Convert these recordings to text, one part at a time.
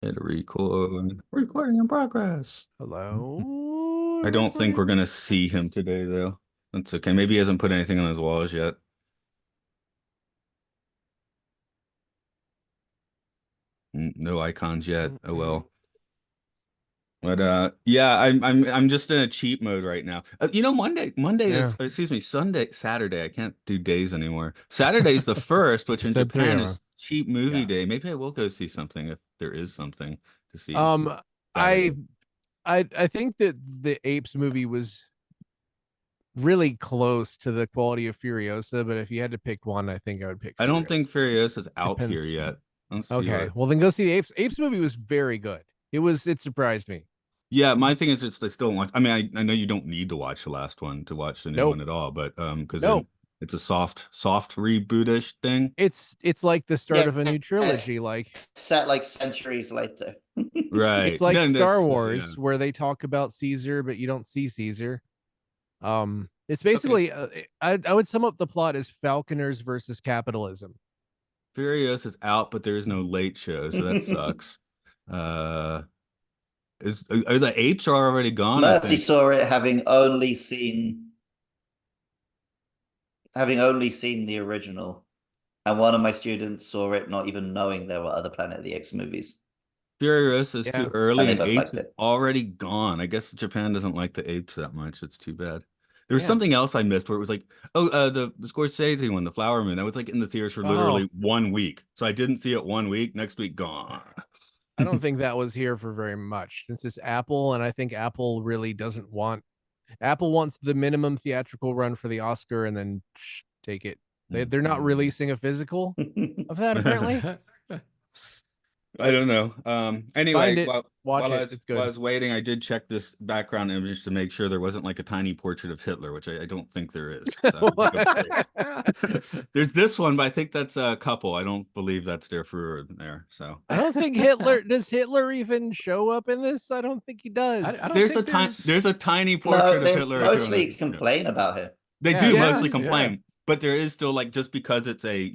Hit record. Recording in progress. Hello, I don't think recording. we're gonna see him today, though. That's okay. Maybe he hasn't put anything on his walls yet. No icons yet. Oh Mm-mm. well. But yeah, I'm just in a cheat mode right now. Monday Yeah, is excuse me, Saturday. I can't do days anymore. Saturday's the first, which you in said three Japan of them. is cheap movie Yeah. day. Maybe I will go see something if there is something to see Um, Saturday. I I think that the Apes movie was really close to the quality of Furiosa, but if you had to pick one, I think I would pick I don't Furiosa. think Furious is out here Depends. yet. Let's see Okay, what. well then go see the Apes. Apes movie was very good. It surprised me. Yeah, my thing is just I still want. I mean, I know you don't need to watch the last one to watch the new Nope, one at all, but because nope. it's a soft rebootish thing, It's like the start Yeah, of a new it's trilogy. Like set like centuries later. it's right? like Then Star that's yeah. Wars where they talk about Caesar, but you don't see Caesar. It's Okay, basically I would sum up the plot as Falconers versus capitalism. Furious is out, but there is no late show, so that sucks. Uh, are the apes are already gone? I Mercy think. saw it having only seen the original, and one of my students saw it not even knowing there were other Planet of the Apes movies, Furious is too Yeah. and early, they and both apes liked is it. already gone. I guess Japan doesn't like the apes that much. It's too bad. There was Yeah. something else I missed where it was like, oh, the Scorsese one, The Flower Moon. That was like in the theaters for Oh, literally 1 week. So I didn't see it 1 week. Next week, gone. I don't think that was here for very much since it's Apple, and I think Apple really doesn't want Apple wants the minimum theatrical run for the Oscar and then take it. They're not Mhm. releasing a physical of that apparently. I But don't know. find Anyway, it, while watch it. It's while I good. was waiting, I did check this background image to make sure there wasn't like a tiny portrait of Hitler, which I don't think there is. So I think I'm safe. There's this one, but I think that's a couple. I don't believe that's there for there. So I don't think Hitler does Hitler even show up in this. I don't think he I does. don't think there's there's. a tiny No, portrait of they Hitler if you want mostly to. complain about him. They Yeah, do he Yeah, mostly does. yeah. complain, but there is still like just because it's a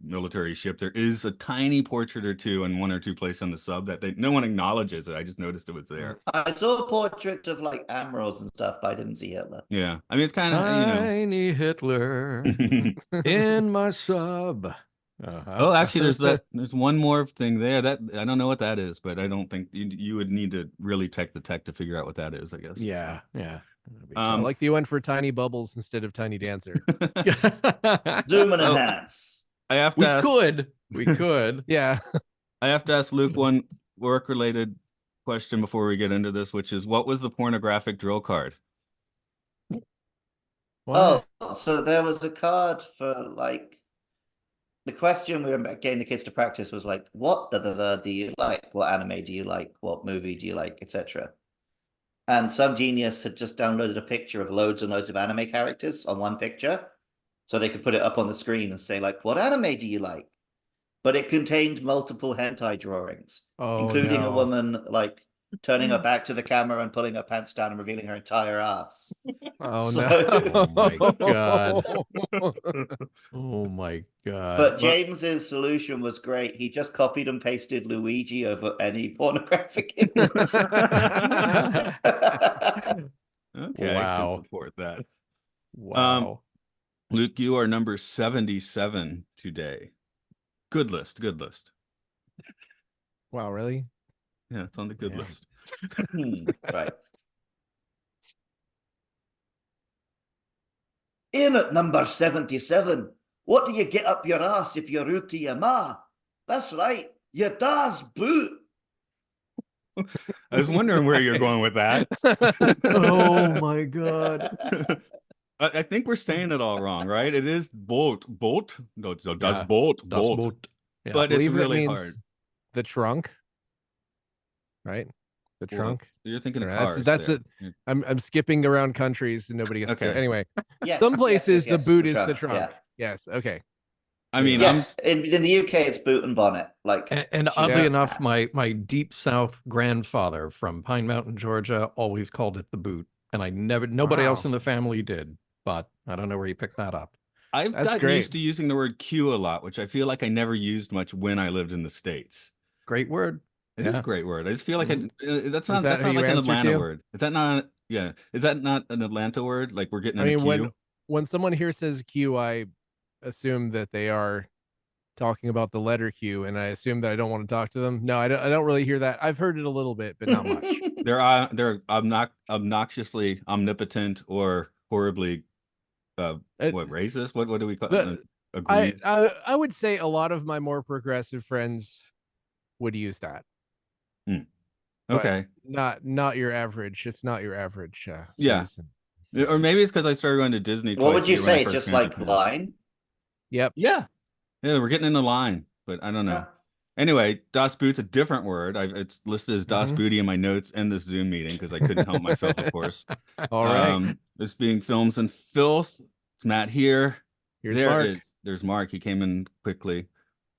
military ship, there is a tiny portrait or two in one or two places on the sub that no one acknowledges it. I just noticed it was there. I saw portraits of like admirals and stuff, but I didn't see Hitler. Yeah. I mean it's kind of, Tiny Hitler in my sub. Oh, actually Uh-huh. there's one more thing there that I don't know what that is, but I don't think you would need to really tech the tech to figure out what that is, I guess. So, Yeah, yeah. That'd be I um tough. like that you went for tiny bubbles instead of tiny dancer. Zoom and oh, enhance. I have to We ask could. We could. Yeah. I have to ask Luke one work-related question before we get into this, which is what was the pornographic drill card? What? Oh, so there was a card for like the question we were getting the kids to practice was like, what do you like? What anime do you like? What movie do you like, etc. And some genius had just downloaded a picture of loads and loads of anime characters on one picture, so they could put it up on the screen and say like, what anime do you like? But it contained multiple hentai drawings, Oh including a no. woman like turning her back to the camera and pulling her pants down and revealing her entire ass. Oh no. So, Oh my God. Oh my God. but Well, James's solution was great. He just copied and pasted Luigi over any pornographic image. okay, I can Wow. support that. Um, Wow. Luke, you are number 77 today. Good list, good list. Wow, really? Yeah, it's on the good Yeah. list. Right. In at number 77, what do you get up your ass if you're rude to your ma? That's right, your da's boot. I was wondering where you're going with that. Oh my God. I think we're saying it all wrong, right? It is bolt. No, so that's Yeah. Das bolt. Boot. I Yeah. But it's believe that really hard. means the trunk, right? The Well, trunk. you're thinking of That's cars that's there. it. I'm skipping around countries and nobody gets to go. Okay. Anyway, Yes, some yes, places yes, the yes. boot The is the trunk, yeah. trunk. Yes. Okay. I Clear mean, enough. I'm Yes, in the UK it's boot and bonnet, like And shoes oddly Yeah. and enough, hat. my deep South grandfather from Pine Mountain, Georgia, always called it the boot, and nobody else Wow. in the family did. But I don't know where you picked that up. I've That's gotten great. used to using the word Q a lot, which I feel like I never used much when I lived in the States. Great word. It is a great word. I just feel like that's Is not that who not you like an answer Atlanta to? word. Is that not? Yeah, is that not an Atlanta word? Like we're getting I in a mean, queue. when someone here says Q, I assume that they are talking about the letter Q, and I assume that I don't want to talk to them. No, I don't really hear that. I've heard it a little bit, but not much. They're obnoxiously omnipotent or horribly what racist? What do we call it? Aggrieved? I would say a lot of my more progressive friends would use that. But Okay. not your average. It's not your average Yeah. citizen. Or maybe it's because I started going to Disney What twice would a you year when I say? first Just came to like Japan. line? Yep. Yeah. We're getting in the line, but I don't know. Yeah. Anyway, Das Boot's a different word. It's listed as Das Booty in my notes in this Zoom meeting because I couldn't help myself, of course. All right. This being Films and Filth. It's Matt here. Here's Mark. There's Mark. He came in quickly.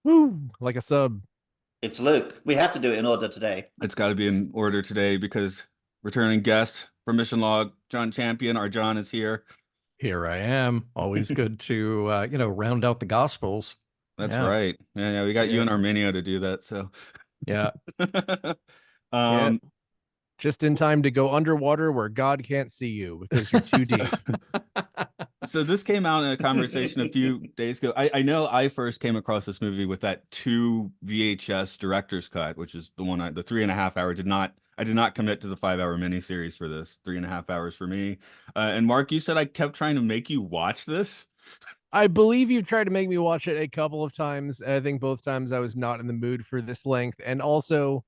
Woo! Like a sub. It's Luke. We have to do it in order today. It's got to be in order today because returning guest from Mission Log, John Champion. Our John is here. Here I am. Always good to round out the Gospels. That's right. Yeah, we got you and Arminio to do that. So yeah. Just in time to go underwater where God can't see you because you're too deep. So this came out in a conversation a few days ago. I know I first came across this movie with that 2 VHS director's cut, which is the one the 3.5 hour I did not commit to the 5-hour miniseries for this. 3.5 hours for me. And Mark, you said I kept trying to make you watch this. I believe you've tried to make me watch it a couple of times, and I think both times I was not in the mood for this length. And also,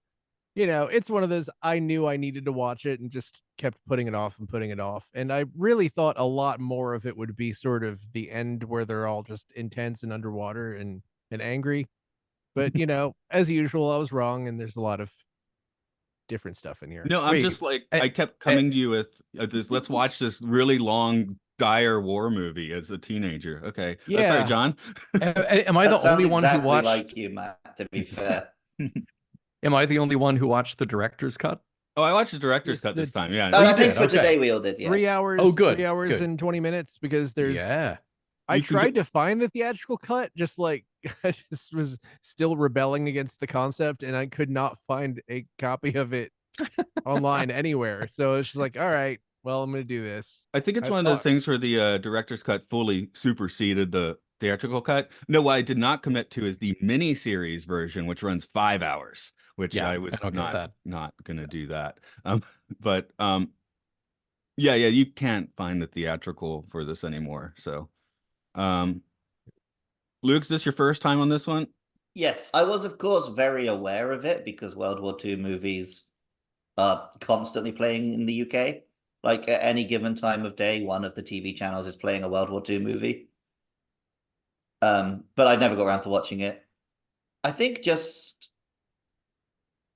it's one of those I knew I needed to watch it and just kept putting it off and putting it off. And I really thought a lot more of it would be sort of the end where they're all just intense and underwater and angry. But, as usual, I was wrong, and there's a lot of different stuff in here. No, I'm just like, I kept coming to you with this, let's watch this really long dire war movie as a teenager. Okay. Yeah. Sorry, John. Am I the only one who watched? Like you, Matt, to be fair. Am I the only one who watched the director's cut? Oh, I watched the director's cut this time. Yeah. I think for today we all did. Yeah. 3 hours. Oh, good. 3 hours good. and 20 minutes because there's. Yeah. I tried to find the theatrical cut, just like I just was still rebelling against the concept, and I could not find a copy of it online anywhere. So it's just like, all right, well, I'm gonna do this. I think it's one of those things where the director's cut fully superseded the theatrical cut. No, what I did not commit to is the mini series version, which runs 5 hours, which I was not gonna do that. Yeah, you can't find the theatrical for this anymore. So Luke, is this your first time on this one? Yes, I was of course very aware of it because World War II movies are constantly playing in the UK. Like at any given time of day, one of the TV channels is playing a World War II movie. But I never got around to watching it. I think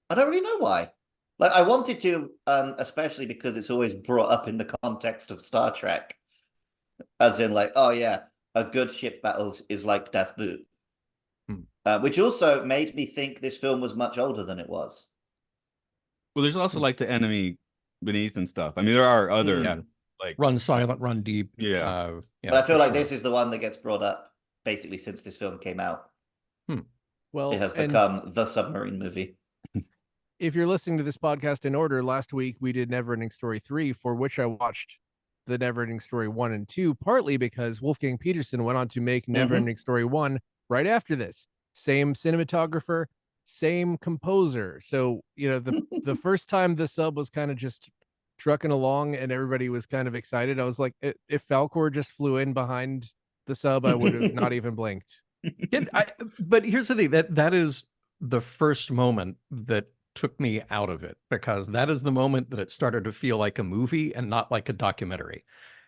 I don't really know why. Like I wanted to, especially because it's always brought up in the context of Star Trek. As in like, oh yeah, a good ship battle is like Das Boot. Which also made me think this film was much older than it was. Well, there's also like the enemy beneath and stuff. I mean, there are other like Run Silent, Run Deep. Yeah. But I feel like this is the one that gets brought up basically since this film came out. Well, it has become the submarine movie. If you're listening to this podcast in order, last week we did Neverending Story 3, for which I watched the Neverending Story 1 and 2, partly because Wolfgang Peterson went on to make Neverending Story 1 right after this. Same cinematographer, same composer. So, the first time the sub was kind of just trucking along and everybody was kind of excited, I was like, if Falcor just flew in behind the sub, I would have not even blinked. But here's the thing, that is the first moment that took me out of it, because that is the moment that it started to feel like a movie and not like a documentary.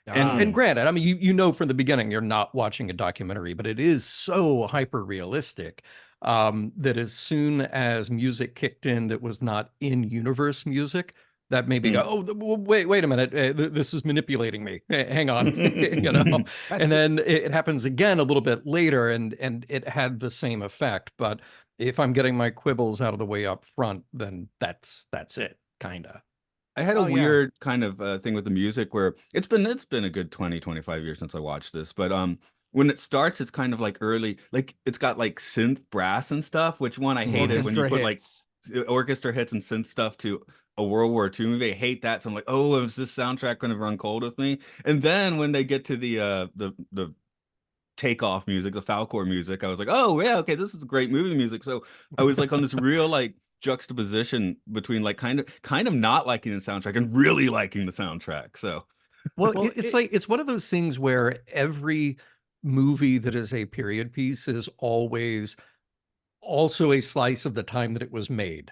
And granted, I mean, from the beginning, you're not watching a documentary, but it is so hyper realistic that as soon as music kicked in that was not in universe music, that made me go, oh, wait a minute, this is manipulating me. Hang on, and then it happens again a little bit later, and it had the same effect. But if I'm getting my quibbles out of the way up front, then that's it, kind of. I had a weird kind of thing with the music where it's been a good 20-25 years since I watched this, but when it starts, it's kind of like early, like it's got like synth brass and stuff, which one I hated when you put like orchestra hits and synth stuff to a World War II movie. I hate that. So I'm like, oh, is this soundtrack going to run cold with me? And then when they get to the takeoff music, the Falcor music, I was like, oh yeah, okay, this is great movie music. So I was like on this real like juxtaposition between like kind of not liking the soundtrack and really liking the soundtrack. So well, it's like it's one of those things where every movie that is a period piece is always also a slice of the time that it was made.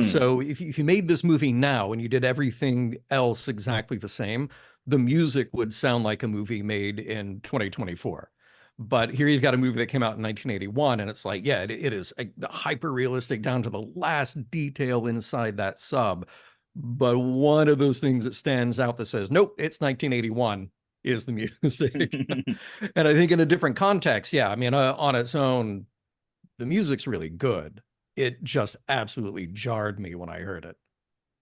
So if you made this movie now and you did everything else exactly the same, the music would sound like a movie made in 2024. But here you've got a movie that came out in 1981, and it's like, yeah, it is hyper realistic down to the last detail inside that sub. But one of those things that stands out that says, nope, it's 1981 is the music. And I think in a different context, yeah, I mean, on its own, the music's really good. It just absolutely jarred me when I heard it.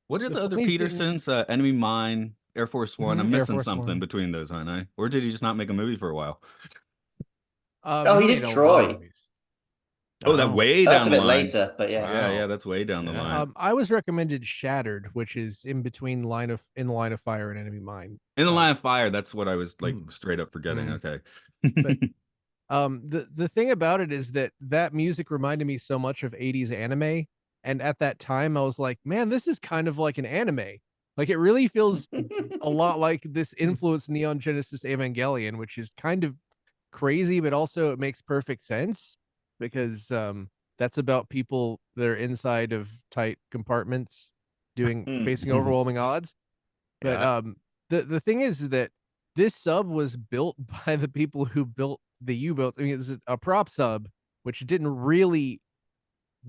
What are the other Petersons? Enemy Mine, Air Force One. I'm missing something between those, aren't I? Or did he just not make a movie for a while? He did Troy. Oh, that way down That's a the bit line. later, but yeah. Yeah, that's way down the line. I was recommended Shattered, which is in between In the Line of Fire and Enemy Mine. In the Line of Fire, that's what I was like straight up forgetting. Okay. But the thing about it is that music reminded me so much of 80s anime, and at that time I was like, man, this is kind of like an anime. Like it really feels a lot like this influenced Neon Genesis Evangelion, which is kind of crazy, but also it makes perfect sense because that's about people that are inside of tight compartments facing overwhelming odds. But the thing is that this sub was built by the people who built the U-boats. I mean, it's a prop sub, which didn't really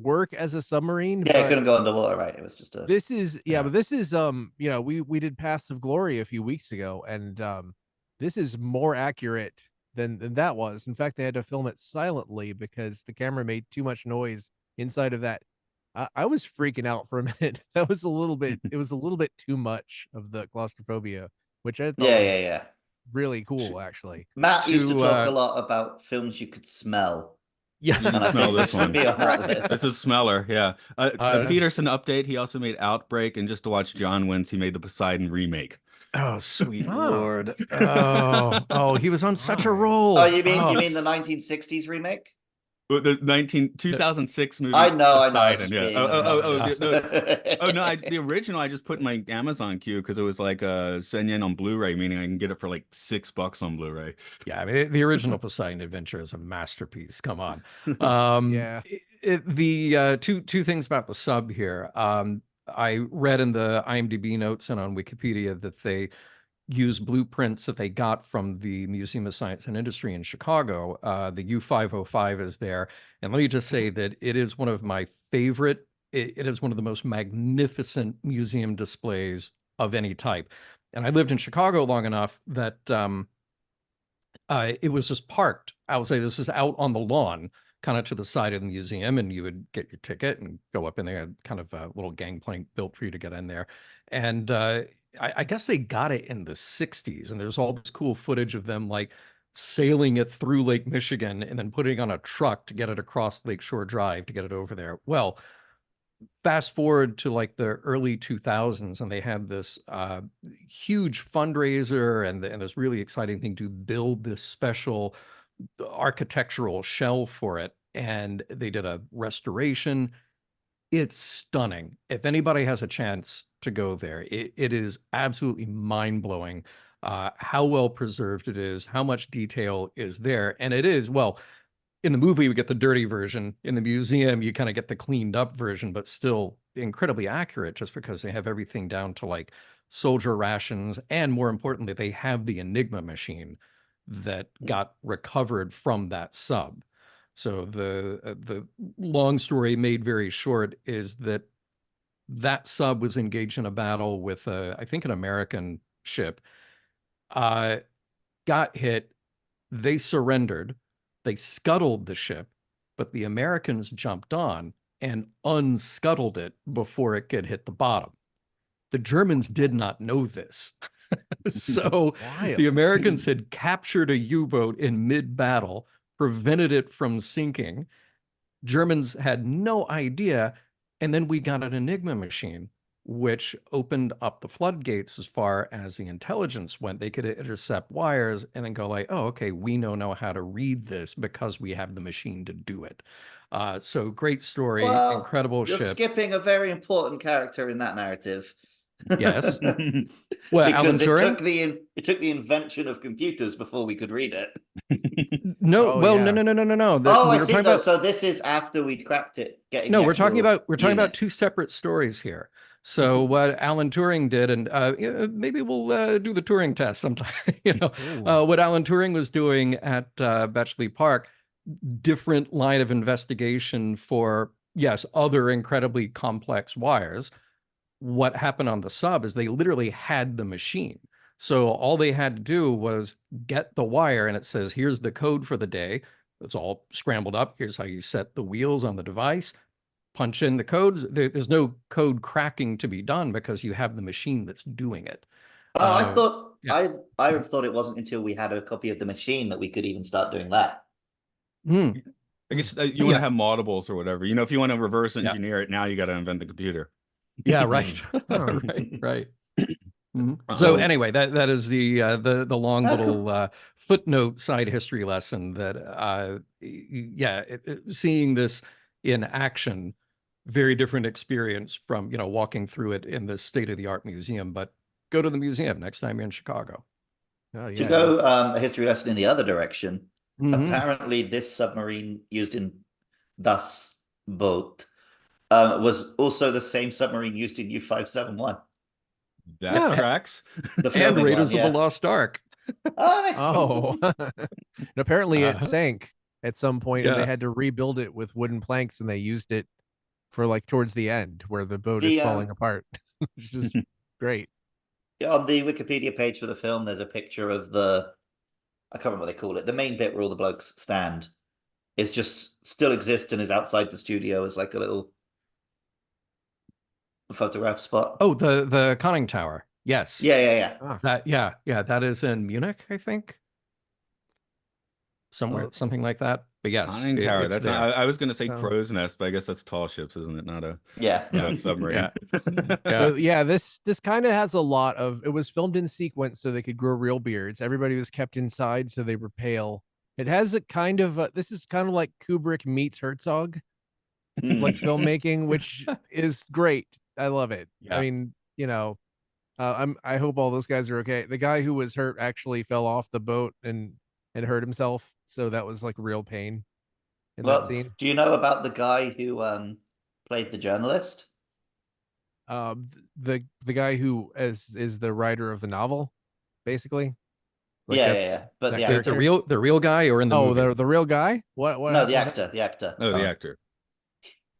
work as a submarine. Yeah, it couldn't go underwater, right? It was just a. This is but this is we did Paths of Glory a few weeks ago, and this is more accurate than that was. In fact, they had to film it silently because the camera made too much noise inside of that. I was freaking out for a minute. That was a little bit. It was a little bit too much of the claustrophobia, which I thought was really cool, actually. Matt used to talk a lot about films you could smell. Yeah, you can smell this one. This is Smeller, yeah. Peterson update. He also made Outbreak, and just to watch John wins, he made the Poseidon remake. Oh, sweet Lord! Oh, he was on such a roll. Oh, you mean the 1960s remake? The 2006 movie. I know. Yeah. The original I just put in my Amazon queue because it was like 10 yen on Blu-ray, meaning I can get it for like $6 on Bluray. Yeah, I mean, the original Poseidon Adventure is a masterpiece. Come on. The two things about the sub here. I read in the IMDb notes and on Wikipedia that they use blueprints that they got from the Museum of Science and Industry in Chicago. The U-505 is there. And let me just say that it is one of my favorite, it is one of the most magnificent museum displays of any type. And I lived in Chicago long enough that it was just parked. I would say this is out on the lawn, kind of to the side of the museum, and you would get your ticket and go up in there, kind of a little gangplank built for you to get in there. And I guess they got it in the 60s, and there's all this cool footage of them like sailing it through Lake Michigan and then putting it on a truck to get it across Lakeshore Drive to get it over there. Well, fast forward to like the early 2000s, and they had this huge fundraiser and this really exciting thing to build this special architectural shell for it. And they did a restoration. It's stunning. If anybody has a chance to go there, it is absolutely mind-blowing how well preserved it is, how much detail is there. And it is, well, in the movie, we get the dirty version. In the museum, you kind of get the cleaned up version, but still incredibly accurate just because they have everything down to like soldier rations. And more importantly, they have the Enigma machine that got recovered from that sub. So the long story made very short is that sub was engaged in a battle with, I think, an American ship, got hit, they surrendered, they scuttled the ship, but the Americans jumped on and unscuttled it before it could hit the bottom. The Germans did not know this. So the Americans had captured a U-boat in mid-battle, prevented it from sinking. Germans had no idea. And then we got an Enigma machine, which opened up the floodgates as far as the intelligence went. They could intercept wires and then go like, oh, okay, we know how to read this because we have the machine to do it. So great story, Well, incredible you're ship. skipping a very important character in that narrative. Yes. Well, Alan Because it Turing? took the invention of computers before we could read it. No, Oh, well, yeah. no. Oh, I We're see. talking No, about so this is after we'd cracked it. Getting no, the we're talking actual about unit. two separate stories here. So what Alan Turing did, and maybe we'll do the Turing test sometime. Ooh. What Alan Turing was doing at Bletchley Park, different line of investigation for yes, other incredibly complex wires. What happened on the sub is they literally had the machine. So all they had to do was get the wire, and it says, here's the code for the day. It's all scrambled up. Here's how you set the wheels on the device. Punch in the codes. There's no code cracking to be done because you have the machine that's doing it. I thought yeah. I thought it wasn't until we had a copy of the machine that we could even start doing that. Mm. I guess you want to have models or whatever. If you want to reverse engineer it, now you got to invent the computer. Yeah, right. Huh. right. So anyway, that is the long little footnote side history lesson that seeing this in action, very different experience from walking through it in the state-of-the-art museum. But go to the museum next time you're in Chicago. Oh, yeah. To go a history lesson in the other direction, Mhm. apparently this submarine used in Thus boat was also the same submarine used in U-571. That tracks. The And filming Raiders one, of the Lost Ark. Oh, Oh. And apparently it Uh-huh. sank at some point, and they Yeah. had to rebuild it with wooden planks, and they used it for like towards the end where the boat is The, falling apart, which is great. on the Wikipedia page for the film, there's a picture of I can't remember what they call it. The main bit where all the blokes stand is just still exists and is outside the studio as like a little photograph spot. Oh, the conning tower. Yes. Yeah. Ah. That is in Munich, I think. Somewhere, something like that. But yes, Conning tower. it's That's there. not, I was going to say So- crow's nest, but I guess that's tall ships, isn't it? Not a Yeah. submarine. So yeah, this kind of has a lot of. It was filmed in sequence so they could grow real beards. Everybody was kept inside so they were pale. It has a kind of this is kind of like Kubrick meets Herzog, like filmmaking, which is great. I love it. Yeah. I mean, I hope all those guys are okay. The guy who was hurt actually fell off the boat and hurt himself, so that was like real pain in that scene. Do you know about the guy who played the journalist? The guy who is the writer of the novel, basically. Like Yeah. But that the character? actor. The real guy, or in the movie? the real guy? What? No, the actor. The actor. Oh, the actor.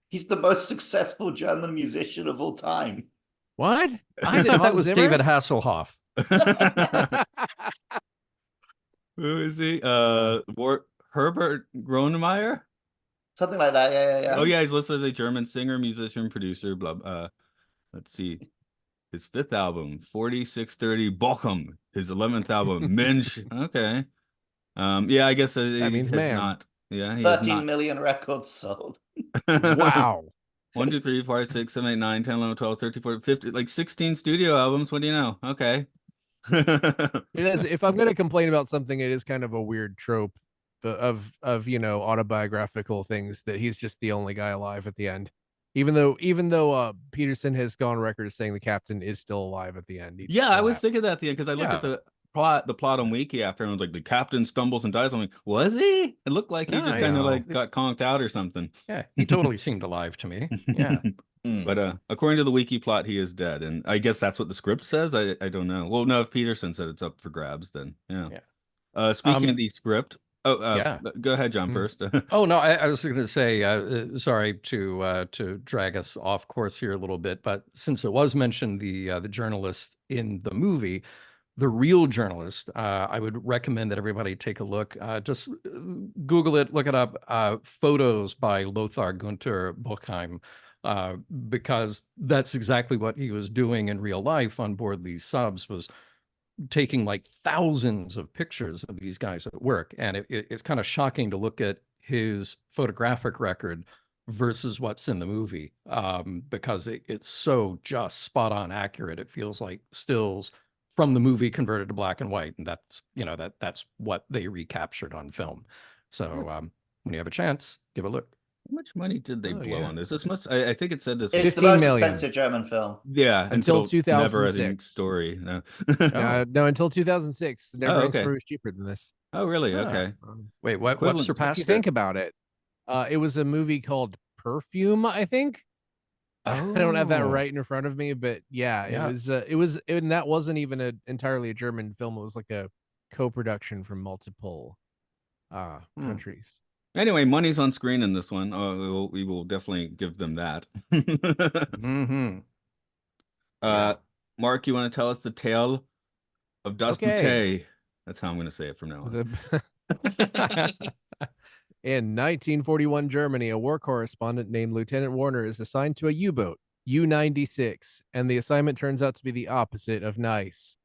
He's the most successful German musician of all time. What? I thought that was David Hasselhoff. Who is he? Herbert Grönemeyer? Something like that. Yeah. Oh yeah, he's listed as a German singer, musician, producer. Blah. Let's see. His 5th album, 4630 Bochum. His 11th album, Mensch. Okay. Yeah, I guess that means has man. not. Yeah, he 13 million records sold. Wow. 1, 2, 3, 4, 6, 7, 8, 9, 10, 11, 12, 13, 14, 15, like 16 studio albums. What do you know? Okay. It is. If I'm going to complain about something, it is kind of a weird trope of autobiographical things that he's just the only guy alive at the end. Even though Peterson has gone on record saying the captain is still alive at the end. Yeah, I was thinking that at the end because I looked at the plot on Wiki after, and I was like, the captain stumbles and dies. I'm like, was he? It looked like he just kind of like got conked out or something. Yeah, he totally seemed alive to me. Yeah. But according to the Wiki plot, he is dead, and I guess that's what the script says. I don't know. Well, no, if Peterson said it's up for grabs, then yeah. Speaking of the script, go ahead, John, first. Oh no, I was going to say, sorry to drag us off course here a little bit, but since it was mentioned the journalist in the movie, the real journalist, I would recommend that everybody take a look. Just Google it, look it up. Photos by Lothar Gunther Bochheim, because that's exactly what he was doing in real life on board these subs, was taking like thousands of pictures of these guys at work. And it's kind of shocking to look at his photographic record versus what's in the movie, because it's so just spot on accurate. It feels like stills from the movie converted to black and white, and that's that's what they recaptured on film. So when you have a chance, give a look. How much money did they blow yeah. on this? This must, I think it said this was, It's the 15 most million. expensive German film. yeah, Until Never Ending 2006. Story. No. No, until 2006. Never Ending okay. Story was cheaper than this. Oh, really? Ah. Okay. Wait, what Equivalent- If you surpassed think it? about it, it was a movie called Perfume, I think. I don't have that Oh. right in front of me, but yeah, Yeah. and that wasn't even entirely a German film. It was like a co-production from multiple countries. Anyway, money's on screen in this one. We will definitely give them that. Mm-hmm. Yeah. Mark, you want to tell us the tale of Das Okay. Bootay? That's how I'm going to say it from now on. In 1941 Germany, a war correspondent named Lieutenant Warner is assigned to a U-boat, U-96, and the assignment turns out to be the opposite of nice.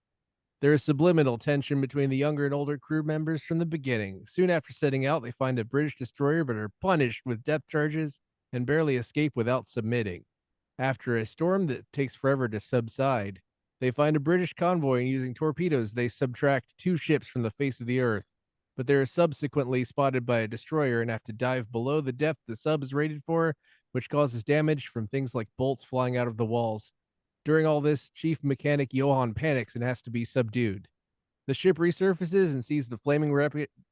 There is subliminal tension between the younger and older crew members from the beginning. Soon after setting out, they find a British destroyer but are punished with depth charges and barely escape without submitting. After a storm that takes forever to subside, they find a British convoy and using torpedoes, they subtract 2 ships from the face of the earth. But they are subsequently spotted by a destroyer and have to dive below the depth the sub is rated for, which causes damage from things like bolts flying out of the walls. During all this, Chief Mechanic Johann panics and has to be subdued. The ship resurfaces and sees the flaming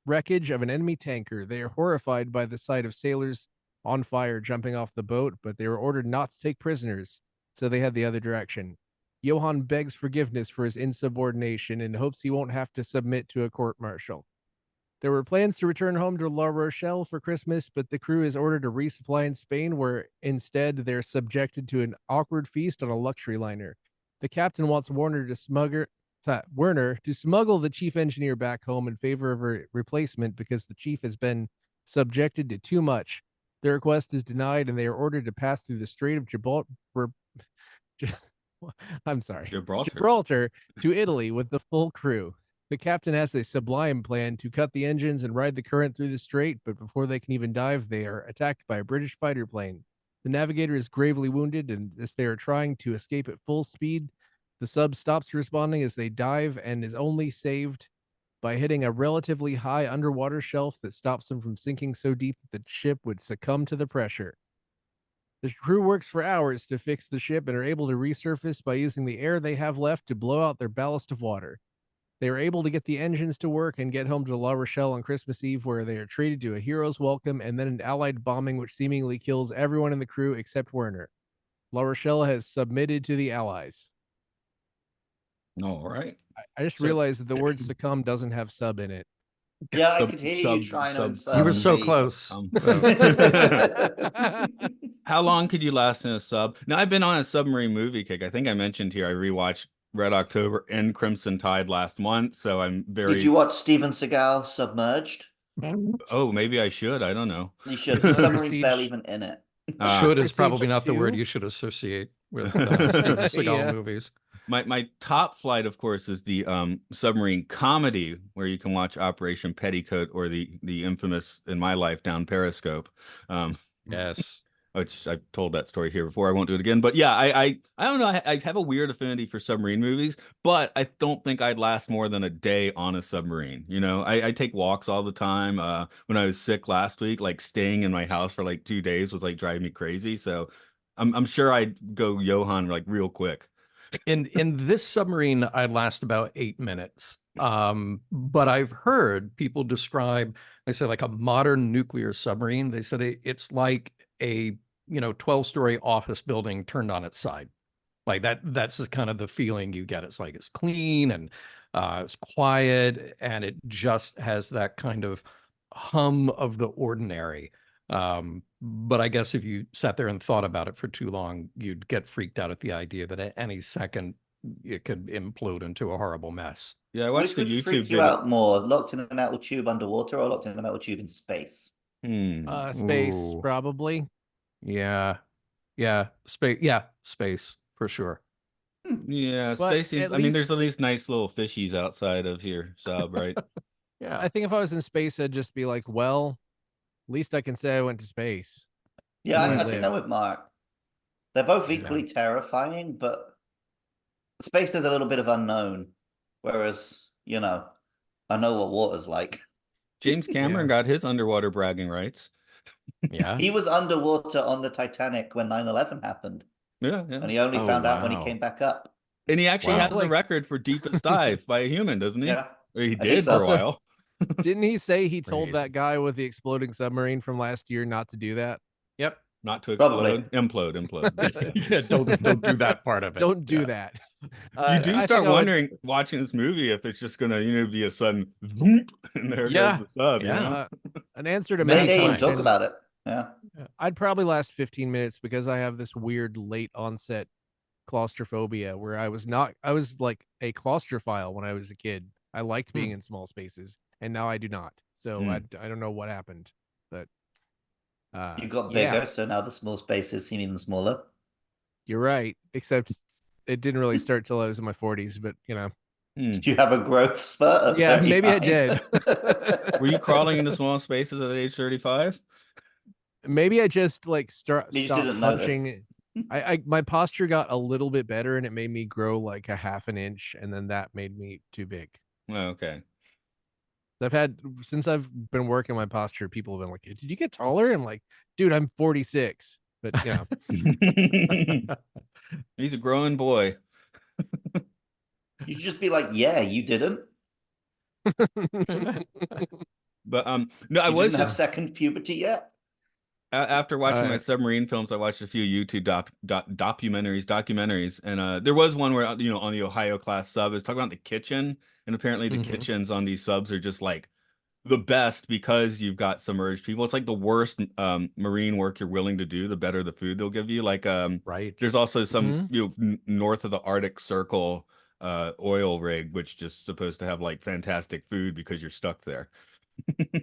wreckage of an enemy tanker. They are horrified by the sight of sailors on fire jumping off the boat, but they were ordered not to take prisoners, so they head the other direction. Johann begs forgiveness for his insubordination and hopes he won't have to submit to a court-martial. There were plans to return home to La Rochelle for Christmas, but the crew is ordered to resupply in Spain, where instead they're subjected to an awkward feast on a luxury liner. The captain wants Werner to smuggle the chief engineer back home in favor of a replacement because the chief has been subjected to too much. Their request is denied, and they are ordered to pass through the Strait of Gibraltar to Italy with the full crew. The captain has a sublime plan to cut the engines and ride the current through the strait, but before they can even dive, they are attacked by a British fighter plane. The navigator is gravely wounded, and as they are trying to escape at full speed, the sub stops responding as they dive and is only saved by hitting a relatively high underwater shelf that stops them from sinking so deep that the ship would succumb to the pressure. The crew works for hours to fix the ship and are able to resurface by using the air they have left to blow out their ballast of water. They are able to get the engines to work and get home to La Rochelle on Christmas Eve, where they are treated to a hero's welcome and then an Allied bombing, which seemingly kills everyone in the crew except Werner. La Rochelle has submitted to the Allies. All right. I just realized that the word succumb doesn't have sub in it. Yeah, I could hear you trying to insert. You were so me. close. How long could you last in a sub? Now, I've been on a submarine movie kick. I think I mentioned here I rewatched Red October and Crimson Tide last month, so I'm very. Did you watch Steven Seagal Submerged? Oh, maybe I should. I don't know. You should. The submarine's barely even in it. Should is probably Prestige not the word 2? you should associate with Steven Seagal Yeah. movies. My top flight, of course, is the submarine comedy where you can watch Operation Petticoat or the infamous In My Life Down Periscope. Yes. Which I've told that story here before. I won't do it again. But yeah, I don't know. I have a weird affinity for submarine movies, but I don't think I'd last more than a day on a submarine. You know, I take walks all the time. When I was sick last week, like staying in my house for like 2 days was like driving me crazy. So I'm sure I'd go Johann like real quick. In this submarine, I'd last about 8 minutes. But I've heard people describe, they say like a modern nuclear submarine. They said it's like a 12-story office building turned on its side. Like that's just kind of the feeling you get. It's like it's clean and it's quiet, and it just has that kind of hum of the ordinary. But I guess if you sat there and thought about it for too long, you'd get freaked out at the idea that at any second it could implode into a horrible mess. Yeah, I Which watched the would YouTube freak you video. out more, locked in a metal tube underwater or locked in a metal tube in space? Space, Ooh. probably. Yeah. Space for sure. Yeah, But space seems. at I mean, there's least- at least nice little fishies outside of your sub, right? Yeah. I think if I was in space, I'd just be like, well, at least I can say I went to space. Yeah, Where I I think live. I'm with Mark. They're both Yeah. equally terrifying, but space is a little bit of unknown. Whereas, you know, I know what water's like. James Cameron got his underwater bragging rights. Yeah. He was underwater on the Titanic when 9/11 happened, Yeah, and he only Oh, found out when he wow. came back up. And he actually Wow. has Like- the record for deepest dive by a human, doesn't he? Yeah, Or he I think did so. for a Also- while. Didn't he say he told Crazy. that guy with the exploding submarine from last year not to do that? Yep. Not to Probably. explode, implode. Yeah, don't do that part of it. Don't do Yeah. that. You do I start think I would- wondering watching this movie if it's just gonna, be a sudden zoom, and there Yeah, goes the sub. yeah. An answer to They Matt's didn't even question. talk about it. Yeah. I'd probably last 15 minutes because I have this weird late onset claustrophobia where I was like a claustrophile when I was a kid. I liked being in small spaces, and now I do not. So I don't know what happened, but You got yeah, bigger, so now the small spaces seem even smaller. you're right. Except it didn't really start till I was in my 40s, but Did you have a growth spurt at Yeah, maybe I 39? Were you crawling into small spaces at age 35? maybe I just like stopped You just didn't hunching. notice. I my posture got a little bit better, and it made me grow like a half an inch, and then that made me too big. Oh, okay. Since I've been working my posture, people have been like, "Did you get taller?" I'm like, "Dude, I'm 46." But He's a growing boy. You should just be like, yeah, you didn't. But no, I You was didn't have just second puberty yet. after watching my submarine films, I watched a few YouTube documentaries, and there was one where on the Ohio class sub is talking about the kitchen, and apparently the kitchens on these subs are just like the best because you've got submerged people. It's like the worst marine work you're willing to do, the better the food they'll give you. Like Right. there's also some north of the Arctic Circle oil rig, which just supposed to have like fantastic food because you're stuck there.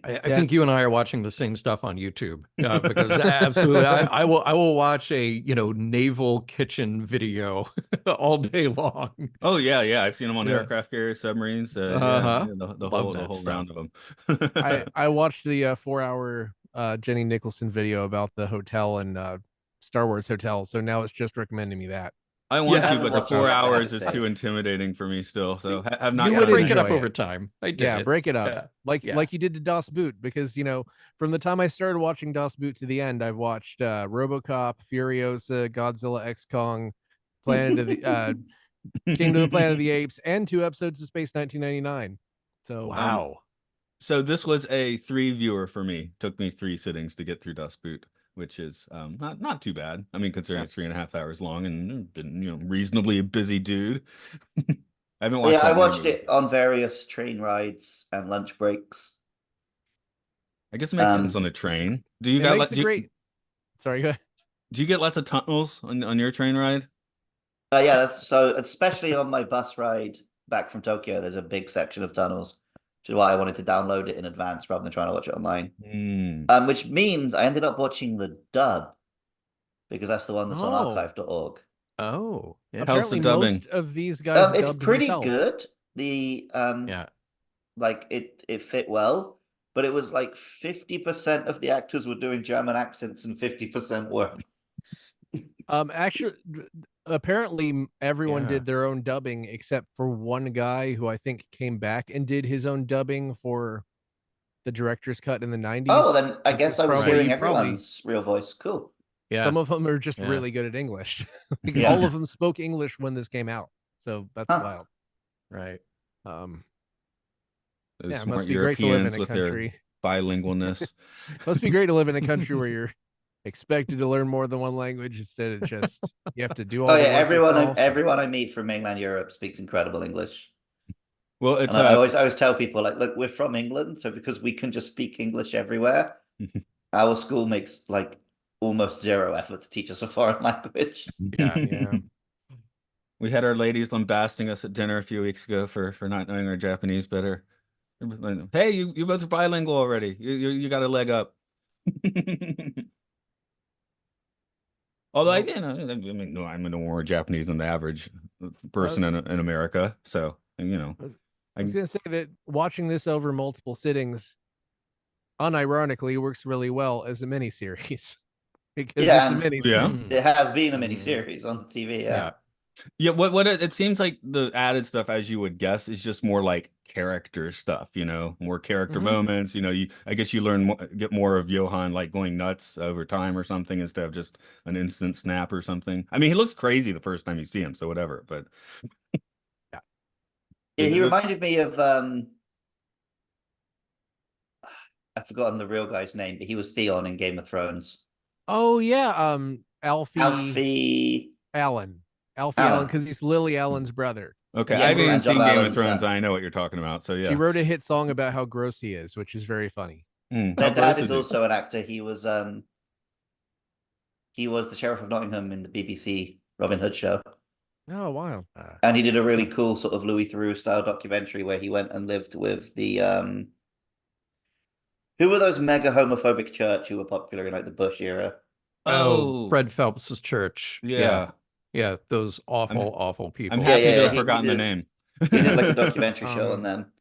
I think you and I are watching the same stuff on YouTube because absolutely, I will watch a naval kitchen video all day long. Oh yeah, I've seen them on aircraft carriers, submarines. The whole stuff. round of them. I watched the 4-hour Jenny Nicholson video about the hotel and Star Wars hotel, so now it's just recommending me that. I want Yeah, to, but the watch 4 it. hours is Saved. too intimidating for me still. So have not. You gotten would Break it up enjoy over it. time. I did. Yeah, it. break it up Yeah. like Yeah. like you did to Das Boot, because from the time I started watching Das Boot to the end, I've watched RoboCop, Furiosa, Godzilla X Kong, Planet of the Kingdom of the Planet of the Apes, and 2 episodes of Space 1999. So Wow. So this was a 3-viewer for me. Took me 3 sittings to get through Dust Boot, which is not too bad. I mean, considering it's 3.5 hours long and been reasonably a busy dude. I haven't watched. Yeah, I that many watched movies. it on various train rides and lunch breaks. I guess it makes sense on a train. Do you it got makes a great. Sorry, go ahead. Do you get lots of tunnels on your train ride? Yeah, so especially on my bus ride back from Tokyo, there's a big section of tunnels, which is why I wanted to download it in advance rather than trying to watch it online. Which means I ended up watching the dub because that's the one that's on archive.org. Oh, How's the Apparently, dubbing? most of these guys It's dubbed pretty themselves. good. The like it fit well, but it was like 50% of the actors were doing German accents and 50% weren't. Actually, apparently everyone Yeah. did their own dubbing except for one guy who I think came back and did his own dubbing for the director's cut in the 90s. Oh, then I guess I was hearing Probably- everyone's real voice. Cool. Yeah. Some of them are just Yeah. really good at English. Like, Yeah. all of them spoke English when this came out, so that's Huh. wild. Right. Those Yeah, it smart must be great to live in Europeans a with their country. bilingualness. Must be great to live in a country where you're expected to learn more than one language instead of just you have to do all. Oh the yeah, work yourself. everyone I meet from mainland Europe speaks incredible English. Well, it's And I always tell people, like, look, we're from England, so because we can just speak English everywhere, our school makes like almost zero effort to teach us a foreign language. Yeah. Yeah. We had our ladies lambasting us at dinner a few weeks ago for not knowing our Japanese better. Hey, you both are bilingual already. You got a leg up. Although I mean, no, I'm more Japanese than the average person in America. So I was gonna say that watching this over multiple sittings, unironically, works really well as a miniseries. because Yeah, it's a and- mini. Yeah. It has been a Mhm. miniseries on TV. Yeah. Yeah, what it seems like the added stuff, as you would guess, is just more like character stuff, more character Mhm. moments. I guess you learn more, get more of Johan like going nuts over time or something instead of just an instant snap or something. I mean, he looks crazy the first time you see him, so whatever. But Yeah, Is he it- reminded me of I've forgotten the real guy's name, but he was Theon in Game of Thrones. Oh yeah, Alfie Allen, Alfie Allen. Allen, because he's Lily Allen's brother. okay, And I Yes, haven't even and John seen Game of Allen's Thrones. son. I know what you're talking about. So yeah, She wrote a hit song about how gross he is, which is very funny. How Their gross dad is he? also an actor. He was the Sheriff of Nottingham in the BBC Robin Hood show. Oh wow. And he did a really cool sort of Louis Theroux style documentary where he went and lived with the who were those mega homophobic church who were popular in like the Bush era? Oh, Fred Phelps's church. yeah. Yeah, those awful people. I'm happy Yeah, to have he forgotten the did- name. He did like a documentary show on them.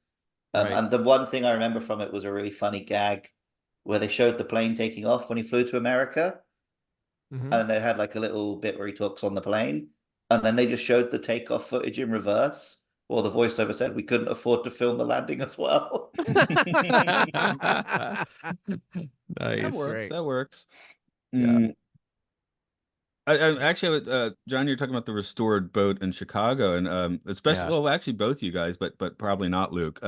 Right. And the one thing I remember from it was a really funny gag where they showed the plane taking off when he flew to America. Mhm. And they had like a little bit where he talks on the plane. And then they just showed the takeoff footage in reverse. Or the voiceover said we couldn't afford to film the landing as well. That Nice. works. Great. That works. Yeah. Mm. I actually, John, you're talking about the restored boat in Chicago, and especially, Yeah. well, actually, both you guys, but probably not Luke.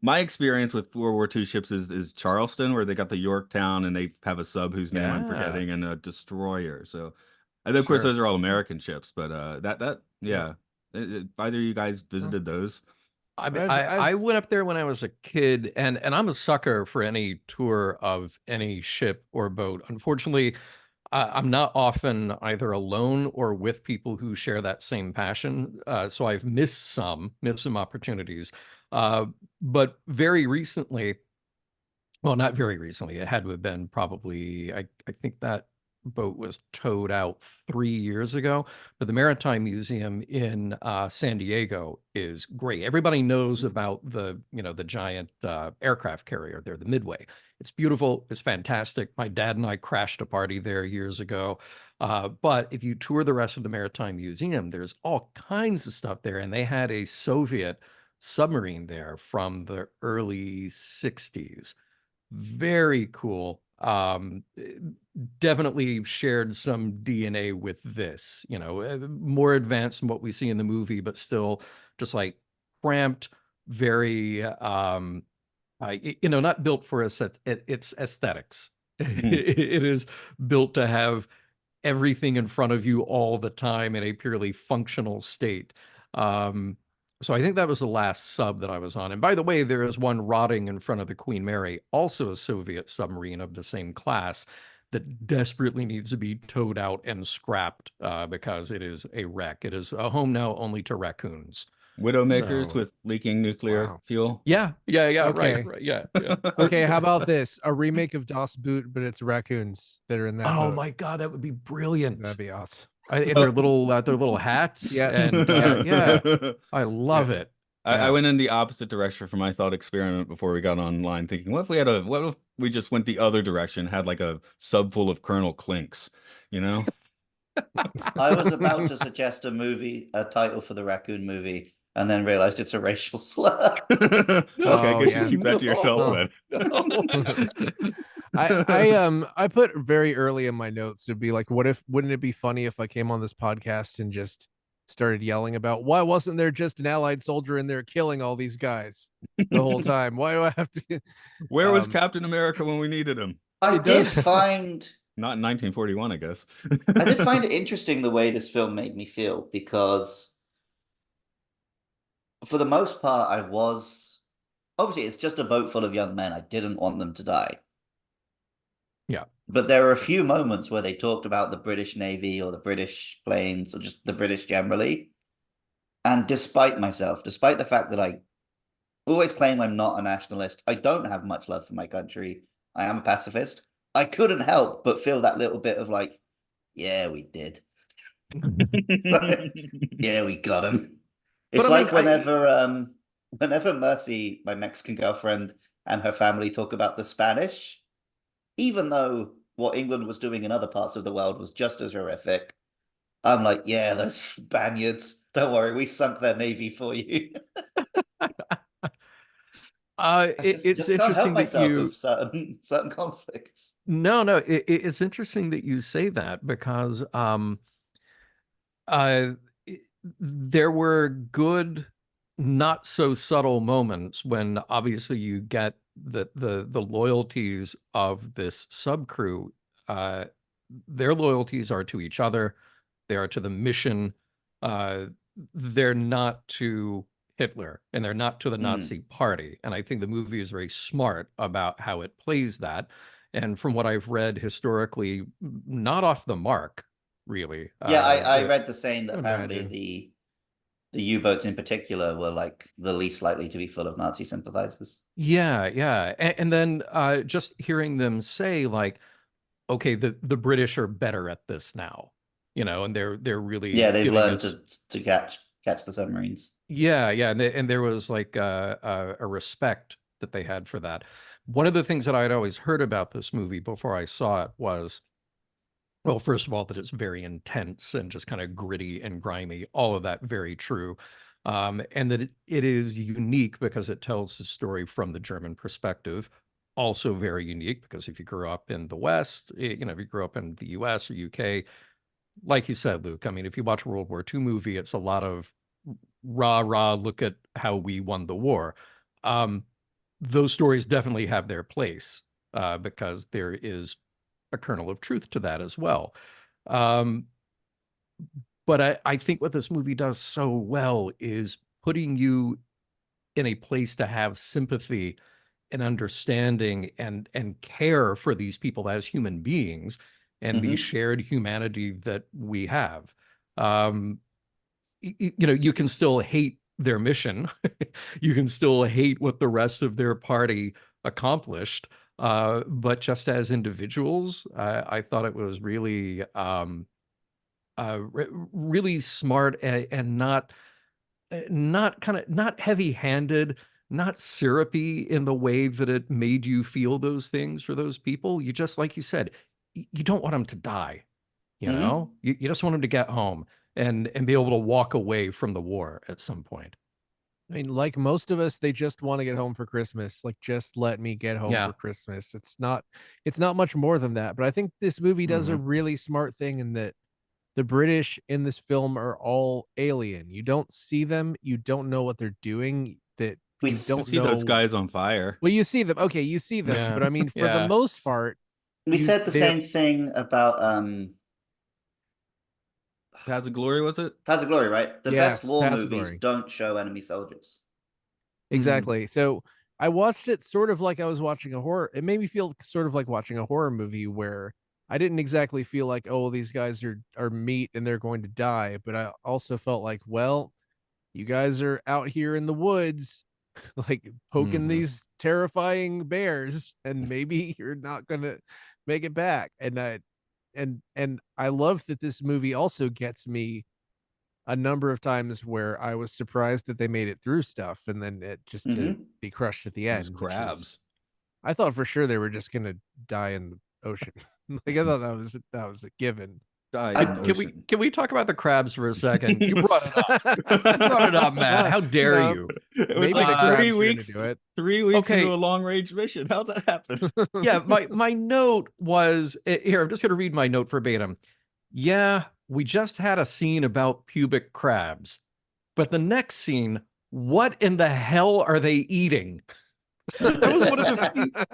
My experience with World War II ships is Charleston, where they got the Yorktown, and they have a sub whose name I'm Yeah. forgetting, and a destroyer. So, and of course, Sure. those are all American ships, but yeah. Either of you guys visited those? I went up there when I was a kid, and I'm a sucker for any tour of any ship or boat. Unfortunately, I'm not often either alone or with people who share that same passion. So I've missed some opportunities. But very recently, well, not very recently, it had to have been probably, I think that boat was towed out 3 years ago. But the Maritime Museum in San Diego is great. Everybody knows about the giant aircraft carrier there, the Midway. It's beautiful. It's fantastic. My dad and I crashed a party there years ago. But if you tour the rest of the Maritime Museum, there's all kinds of stuff there. And they had a Soviet submarine there from the early 60s. Very cool. Definitely shared some DNA with this, more advanced than what we see in the movie, but still just like cramped, very, not built for its aesthetics. It is built to have everything in front of you all the time in a purely functional state. So I think that was the last sub that I was on. And by the way, there is one rotting in front of the Queen Mary, also a Soviet submarine of the same class, that desperately needs to be towed out and scrapped because it is a wreck. It is a home now only to raccoons. Widowmakers So- with leaking nuclear Wow. fuel. Yeah, Okay. right, yeah. Okay, how about this? A remake of Das Boot, but it's raccoons that are in that Oh boat. my God, that would be brilliant. That'd be awesome. In their little hats. Yeah. And yeah, I love it. I Yeah. went in the opposite direction for my thought experiment before we got online, thinking, what if we just went the other direction, had like a sub full of Colonel Clinks, I was about to suggest a title for the raccoon movie, and then realized it's a racial slur. Okay, I Oh, guess yeah. you keep that to yourself Oh. then. I put very early in my notes to be like, wouldn't it be funny if I came on this podcast and just started yelling about why wasn't there just an Allied soldier in there killing all these guys the whole time? Why do I have to? Where was Captain America when we needed him? I It did does- find Not in 1941, I guess. I did find it interesting the way this film made me feel, because for the most part I was obviously it's just a boat full of young men. I didn't want them to die. Yeah. But there were a few moments where they talked about the British Navy or the British planes or just the British generally. And despite the fact that I always claim I'm not a nationalist, I don't have much love for my country. I am a pacifist. I couldn't help but feel that little bit of like, yeah, we did. Yeah, we got him. It's But I like mean, whenever Mercy, my Mexican girlfriend, and her family talk about the Spanish, even though what England was doing in other parts of the world was just as horrific. I'm like, yeah, those Spaniards. Don't worry, we sunk their navy for you. It's just can't help interesting that myself you. with certain conflicts. No, no, it's interesting that you say that because uh, there were good, not so subtle moments when obviously you get the loyalties of this subcrew. Uh, their loyalties are to each other, they are to the mission. Uh, they're not to Hitler and they're not to the Nazi party. And I think the movie is very smart about how it plays that. And from what I've read historically, not off the mark, really. Yeah, I read the saying that apparently imagine. the U-boats in particular were like the least likely to be full of Nazi sympathizers. Yeah, yeah. And then just hearing them say like, okay, the British are better at this now, and they're really Yeah, they've giving learned us. to catch the submarines. Yeah, yeah, and there was like a respect that they had for that. One of the things that I had always heard about this movie before I saw it was, well, first of all, that it's very intense and just kind of gritty and grimy, all of that very true. And that it is unique because it tells the story from the German perspective. Also very unique because if you grew up in the West, if you grew up in the US or UK, like you said, Luke, I mean, if you watch a World War II movie, it's a lot of rah, rah, look at how we won the war. Those stories definitely have their place because there is a kernel of truth to that as well. But I think what this movie does so well is putting you in a place to have sympathy and understanding and care for these people as human beings and the shared humanity that we have. You can still hate their mission. You can still hate what the rest of their party accomplished. But just as individuals, I thought it was really, really smart and not heavy-handed, not syrupy in the way that it made you feel those things for those people. You just, like you said, you don't want them to die. You just want them to get home and be able to walk away from the war at some point. I mean, like most of us, they just want to get home for Christmas. Like, just let me get home Yeah. for Christmas. It's not much more than that. But I think this movie does a really smart thing in that the British in this film are all alien. You don't see them. You don't know what they're doing. That We you don't See know. those guys on fire. Well, you see them. Okay, you see them. Yeah. But I mean, for the Yeah. most part, We said the they're- same thing about Paths of Glory, was it? Paths of Glory, right? The Yes, best war Paths of movies Glory. don't show enemy soldiers. Exactly. So I watched it sort of like I was watching a horror. It made me feel sort of like watching a horror movie where I didn't exactly feel like, oh, these guys are meat and they're going to die. But I also felt like, well, you guys are out here in the woods, like poking these terrifying bears, and maybe you're not gonna make it back. And I love that this movie also gets me a number of times where I was surprised that they made it through stuff, and then it just to be crushed at the Those end. crabs. I thought for sure they were just gonna die in the ocean. Like I thought that was a given. Die in the Can ocean. we talk about the crabs for a second? You brought it up. You brought it up, Matt. How dare No. you? It was Maybe the like crabs 3 are gonna weeks. do it. 3 weeks Okay. into a long range mission. How'd that happen? Yeah, my note was here. I'm just going to read my note verbatim. Yeah, we just had a scene about pubic crabs, but the next scene, what in the hell are they eating? That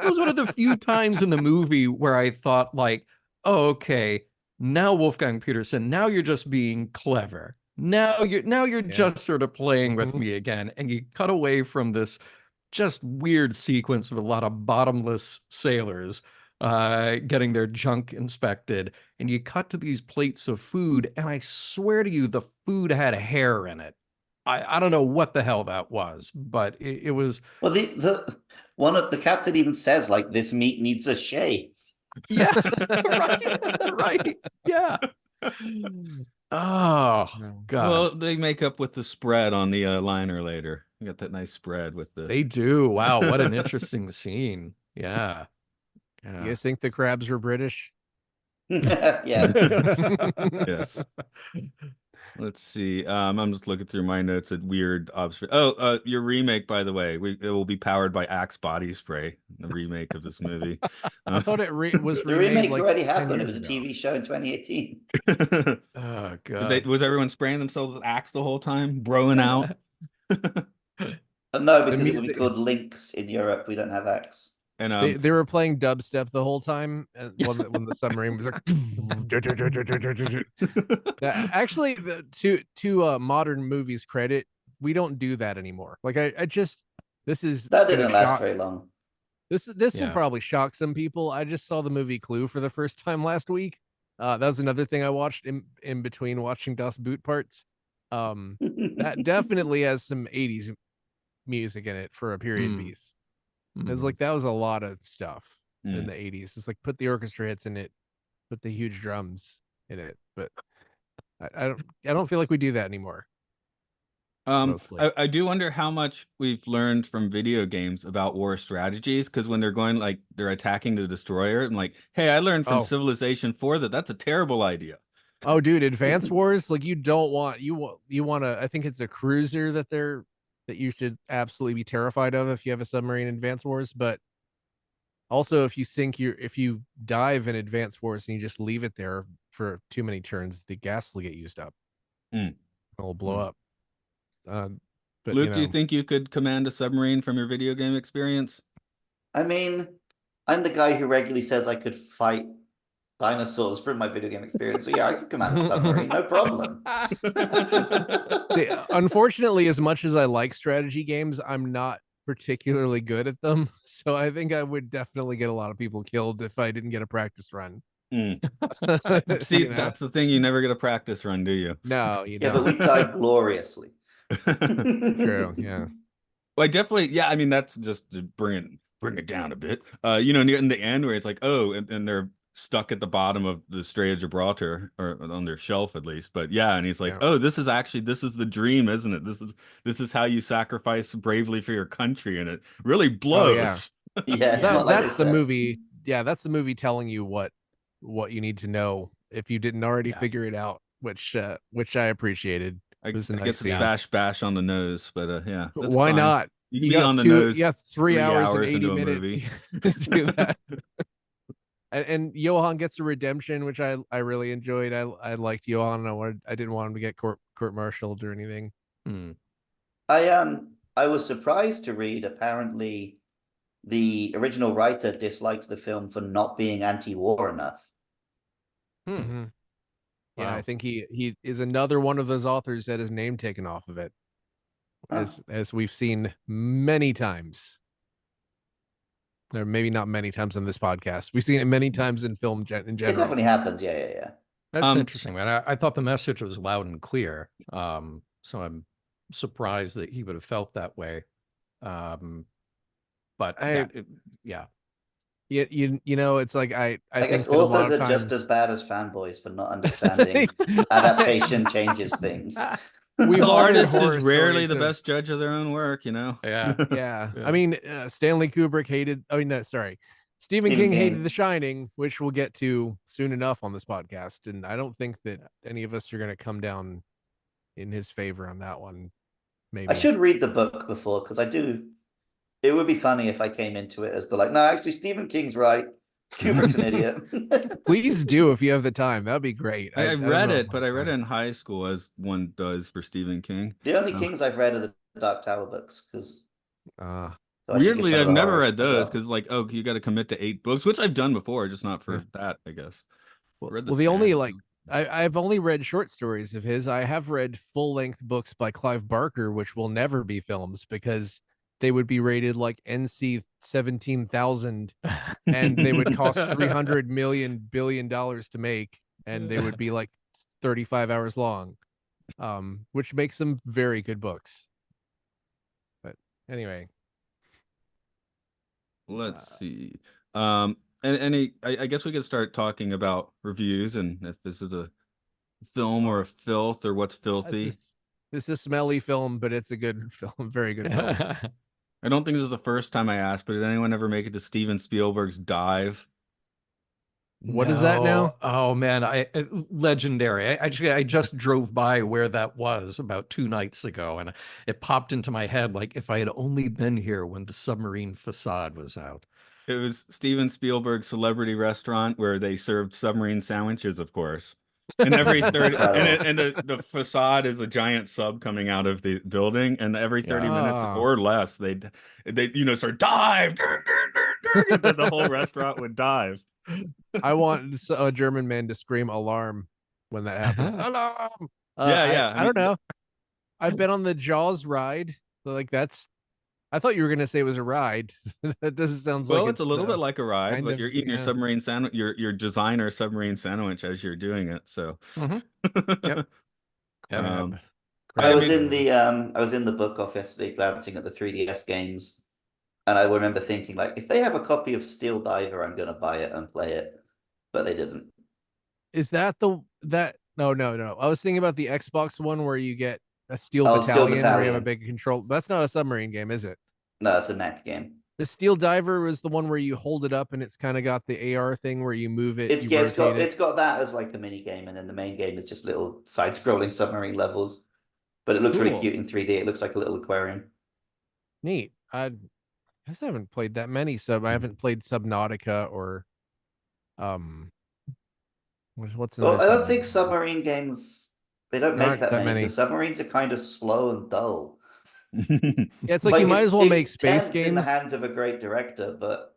was one of the few times in the movie where I thought like, oh, okay, now Wolfgang Peterson, now you're just being clever. Now you're just sort of playing with me again, and you cut away from this just weird sequence of a lot of bottomless sailors getting their junk inspected, and you cut to these plates of food, and I swear to you, the food had hair in it. I don't know what the hell that was, but it was. Well, the one of the captain even says like this meat needs a shave. Yeah, right, yeah. Oh God, Well, they make up with the spread on the liner later. You got that nice spread with the. they do. Wow, what an interesting scene. Yeah. You guys think the crabs were British? Yeah. Yes. Let's see. I'm just looking through my notes at weird observation. Oh, your remake, by the way, it will be powered by Axe body spray. The remake of this movie. I thought it was The remade remake like already 10 happened. It years was a ago. TV show in 2018. Oh god. Was everyone spraying themselves with Axe the whole time, broing out? No, because it would be music- called Lynx in Europe. We don't have Axe. And They were playing dubstep the whole time when the submarine was like. Actually, to modern movies credit, we don't do that anymore. Like I just this is That gonna didn't last shock- very long. This will Yeah. probably shock some people. I just saw the movie Clue for the first time last week. That was another thing I watched in between watching Das Boot Parts. That definitely has some 80s music in it for a period Hmm. piece. It's like that was a lot of stuff in Mm. the 80s. It's like put the orchestra hits in it, put the huge drums in it. But I don't feel like we do that anymore. Mostly. I do wonder how much we've learned from video games about war strategies, because when they're going like they're attacking the destroyer, I'm like, hey, I learned from Oh. Civilization 4 that's a terrible idea. Oh, dude, Advance Wars, like you don't want you want to. I think it's a cruiser that you should absolutely be terrified of if you have a submarine in Advance Wars. But also, if you dive in Advance Wars and you just leave it there for too many turns, the gas will get used up. Mm. It'll blow Mm. up. But Luke, do you think you could command a submarine from your video game experience? I mean, I'm the guy who regularly says I could fight dinosaurs from my video game experience. So yeah, I could command a submarine, no problem. See, unfortunately, as much as I like strategy games, I'm not particularly good at them. So I think I would definitely get a lot of people killed if I didn't get a practice run. Mm. See, You know? that's the thing. You never get a practice run, do you? No, you Yeah, don't. but we died gloriously. True, yeah. Well, I definitely, yeah. I mean, that's just to bring it down a bit. Near in the end where it's like, oh, and they're stuck at the bottom of the Strait of Gibraltar, or on their shelf at least. But yeah, and he's like, Yeah. oh, this is the dream, isn't it? This is how you sacrifice bravely for your country, and it really blows. Oh, yeah. Yeah, it's not like That's they the said. movie. Yeah, that's the movie telling you what you need to know if you didn't already Yeah. figure it out, which I appreciated. I It was a nice guess it's scene. bash on the nose, but yeah, that's Why fine. not? You can You be got on the two, nose. yeah, 3 hours and 80 into a minutes movie. to do that. And Johan gets a redemption, which I really enjoyed. I liked Johan. I didn't want him to get court-martialed or anything. Hmm. I was surprised to read apparently the original writer disliked the film for not being anti-war enough. Mm-hmm. Yeah, Wow. I think he is another one of those authors that his name taken off of it, as we've seen many times. Or maybe not many times on this podcast. We've seen it many times in film in It general. definitely happens. Yeah. That's interesting, man. I thought the message was loud and clear. So I'm surprised that he would have felt that way. But yeah. You know, it's like I I guess think that a lot authors of are just times as bad as fanboys for not understanding adaptation changes things. We've The all read artist horror is rarely stories the of- best judge of their own work, Yeah. Yeah. I mean, Stanley Kubrick hated. I mean, no, sorry. Stephen King hated King. The Shining, which we'll get to soon enough on this podcast, and I don't think that any of us are going to come down in his favor on that one. Maybe I should read the book before, because I do. It would be funny if I came into it as no, actually, Stephen King's right. Kubrick's an idiot. Please do if you have the time. That'd be great. I don't read know it, about but I read it time. in high school, as one does for Stephen King. The only Kings I've read are the Dark Tower books, because Weirdly, I've never read those because because, like, oh, you got to commit to 8 books, which I've done before, just not for that, I guess. Well, the only I've only read short stories of his. I have read full-length books by Clive Barker, which will never be films because they would be rated like NC 17,000, and they would cost $300 billion to make, and they would be like 35 hours long, which makes them very good books. But anyway, let's see. I guess we could start talking about reviews, and if this is a film or a filth or what's filthy. this is a smelly film, but it's a good film, very good film. I don't think this is the first time I asked, but did anyone ever make it to Steven Spielberg's Dive? What is that now? Oh man, legendary. I just drove by where that was about 2 nights ago, and it popped into my head like if I had only been here when the submarine facade was out. It was Steven Spielberg's celebrity restaurant where they served submarine sandwiches, of course. And every 30 and the facade is a giant sub coming out of the building, and every 30 minutes or less they start dive, and then the whole restaurant would dive. I want a German man to scream alarm when that happens. Alarm! Yeah. I don't know. I've been on the Jaws ride. So like I thought you were gonna say it was a ride. That doesn't sound like it's a little bit like a ride, but you're eating your submarine sandwich, your designer submarine sandwich as you're doing it. So, Yep. I was in the book off yesterday, glancing at the 3DS games, and I remember thinking like, if they have a copy of Steel Diver, I'm gonna buy it and play it, but they didn't. Is that No. I was thinking about the Xbox one where you get a Steel Battalion where you have a big control. That's not a submarine game, is it? No, it's a mech game. The Steel Diver was the one where you hold it up and it's kind of got the AR thing where you move it. It's got that as like a mini game, and then the main game is just little side-scrolling submarine levels. But it looks really cute in 3D. It looks like a little aquarium. Neat. I haven't played that many I haven't played Subnautica or what's I don't think submarine games, they don't make that many. The submarines are kind of slow and dull. Yeah, it's like you might as well make space games in the hands of a great director, but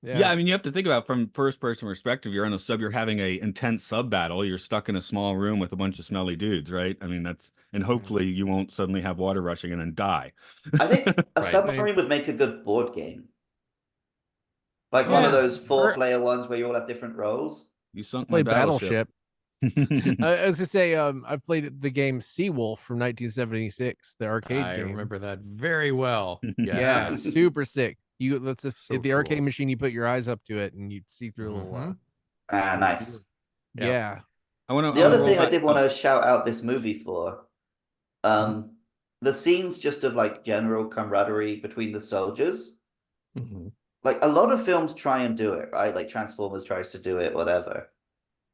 yeah, I mean, you have to think about from first-person perspective. You're on a sub. You're having a intense sub battle. You're stuck in a small room with a bunch of smelly dudes, right? I mean, and hopefully you won't suddenly have water rushing in and die. I think a submarine would make a good board game, like one of those 4-player ones where you all have different roles. You sunk my battleship. I was gonna say, I've played the game Seawolf from 1976, the arcade game. I remember that very well. Yeah, super sick. At the arcade machine, you put your eyes up to it and you'd see through a little nice. Yeah. The other thing I did want to shout out this movie for, the scenes just of like general camaraderie between the soldiers. Like a lot of films try and do it, right? Like Transformers tries to do it, whatever.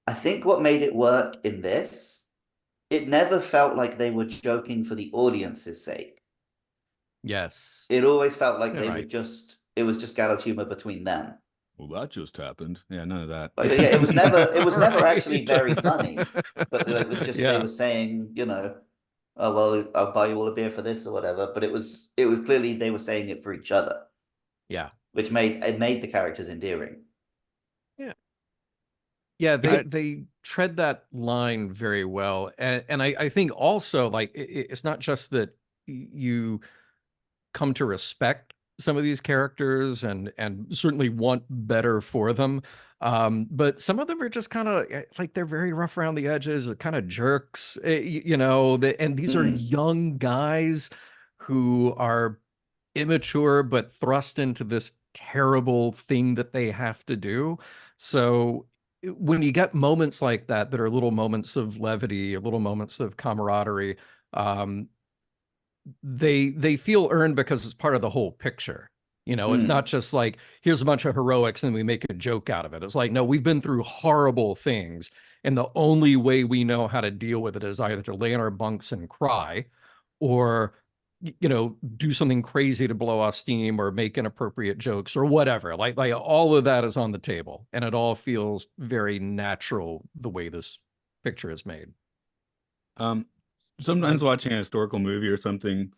I think what made it work in this, it never felt like they were joking for the audience's sake. Yes. It always felt like it was just gallows humor between them. Well, that just happened. Yeah, none of that. Like, yeah, it was never actually very funny, but it was just they were saying, oh well, I'll buy you all a beer for this or whatever. But it was clearly they were saying it for each other. Yeah, which made the characters endearing. Yeah, they tread that line very well, and I think also like it's not just that you come to respect some of these characters and certainly want better for them, but some of them are just kind of like they're very rough around the edges, or kind of jerks, and these are young guys who are immature but thrust into this terrible thing that they have to do. So when you get moments like that are little moments of levity, or little moments of camaraderie, they feel earned because it's part of the whole picture. It's not just like, here's a bunch of heroics and we make a joke out of it. It's like, no, we've been through horrible things, and the only way we know how to deal with it is either to lay in our bunks and cry, or do something crazy to blow off steam, or make inappropriate jokes, or whatever. Like all of that is on the table, and it all feels very natural the way this picture is made. Sometimes watching a historical movie or something,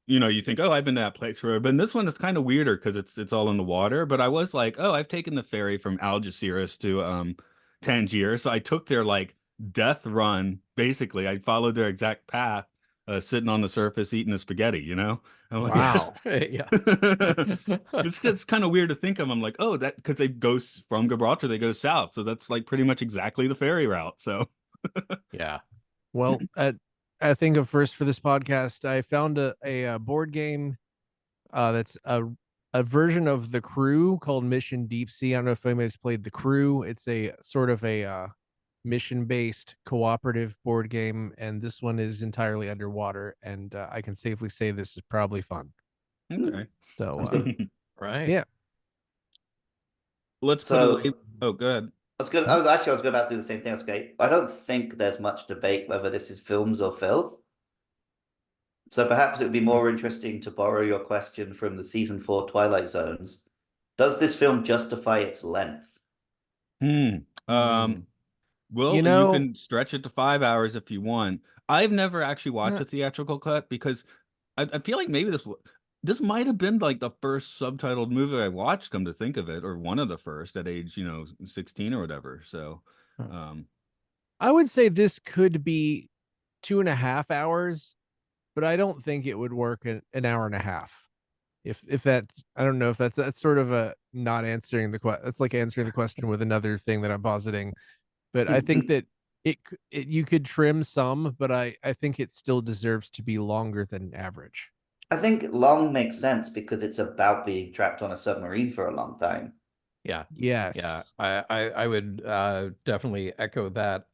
you think, oh, I've been to that place forever. But in this one, it's kind of weirder because it's all in the water. But I was like, oh, I've taken the ferry from Algeciras to Tangier. So I took their like death run. Basically, I followed their exact path. Sitting on the surface eating a spaghetti, I'm like, wow. Yeah. It's kind of weird to think of. I'm like, oh, that because they go from Gibraltar, they go south, so that's like pretty much exactly the ferry route. So yeah. Well, I think of first for this podcast, I found a board game that's a version of The Crew called Mission Deep Sea. I don't know if anybody's played The Crew. It's a sort of a mission-based cooperative board game, and this one is entirely underwater. And I can safely say this is probably fun. Okay. So Right. yeah. Let's put a label. Oh, go ahead. I was going. Oh, actually, I was going to do the same thing. Okay, I don't think there's much debate whether this is films or filth. So perhaps it would be more interesting to borrow your question from the season 4 Twilight Zones. Does this film justify its length? Well, You know, can stretch it to 5 hours if you want. I've never actually watched a theatrical cut because I feel like maybe this might have been like the first subtitled movie I watched, come to think of it, or one of the first at age 16 or whatever. So I would say this could be 2.5 hours, but I don't think it would work an hour and a half. If that, I don't know if that's sort of a not answering the question. That's like answering the question with another thing that I'm positing. But I think that you could trim some, but I think it still deserves to be longer than average. I think long makes sense because it's about being trapped on a submarine for a long time. Yeah. Yes. Yeah. I would definitely echo that.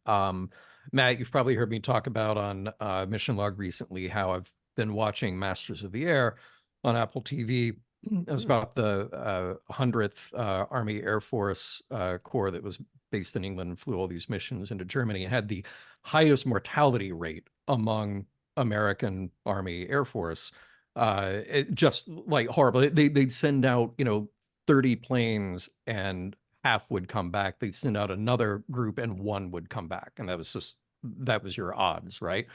Matt, you've probably heard me talk about on Mission Log recently how I've been watching Masters of the Air on Apple TV. It was about the 100th Army Air Force Corps that was based in England and flew all these missions into Germany and had the highest mortality rate among American Army Air Force. It just like horrible. They'd send out, 30 planes and half would come back. They'd send out another group and one would come back. And that was your odds, right?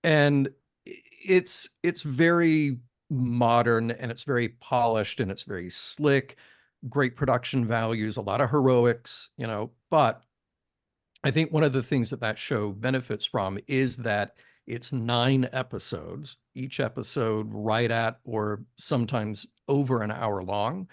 And it's very modern and it's very polished and it's very slick, great production values, a lot of heroics, but I think one of the things that show benefits from is that it's 9 episodes, each episode right at or sometimes over an hour long.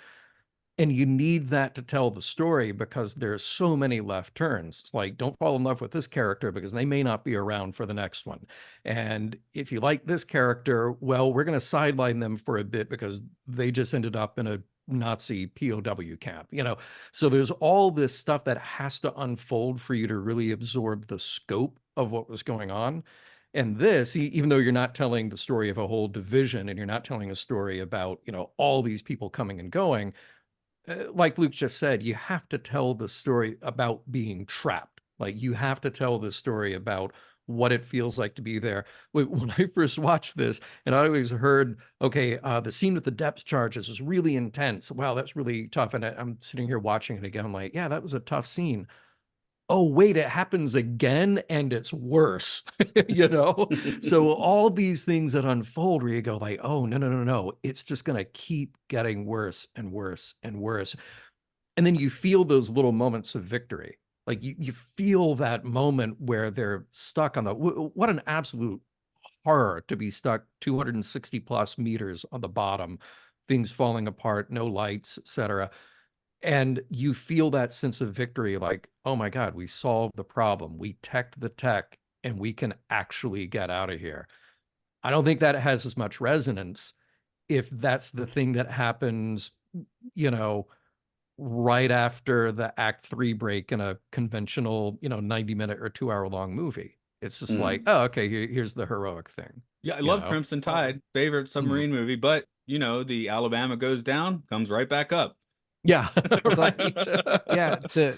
And you need that to tell the story because there's so many left turns. It's like, don't fall in love with this character because they may not be around for the next one. And if you like this character, well, we're going to sideline them for a bit because they just ended up in a Nazi POW camp, So there's all this stuff that has to unfold for you to really absorb the scope of what was going on. And this, even though you're not telling the story of a whole division and you're not telling a story about, all these people coming and going, like Luke just said, you have to tell the story about being trapped. Like you have to tell the story about what it feels like to be there. When I first watched this, and I always heard, okay, the scene with the depth charges is really intense. Wow, that's really tough. And I'm sitting here watching it again. I'm like, yeah, that was a tough scene. Oh, wait, it happens again and it's worse, So all these things that unfold where you go like, oh, no. It's just going to keep getting worse and worse and worse. And then you feel those little moments of victory. Like you feel that moment where they're stuck on what an absolute horror to be stuck 260 plus meters on the bottom, things falling apart, no lights, etc. And you feel that sense of victory, like, oh my God, we solved the problem. We teched the tech and we can actually get out of here. I don't think that has as much resonance if that's the thing that happens, right after the Act 3 break in a conventional, 90-minute or 2-hour long movie. It's just like, oh, okay, here's the heroic thing. Yeah, I love Crimson Tide, favorite submarine movie, but the Alabama goes down, comes right back up. Yeah. Right. Yeah. To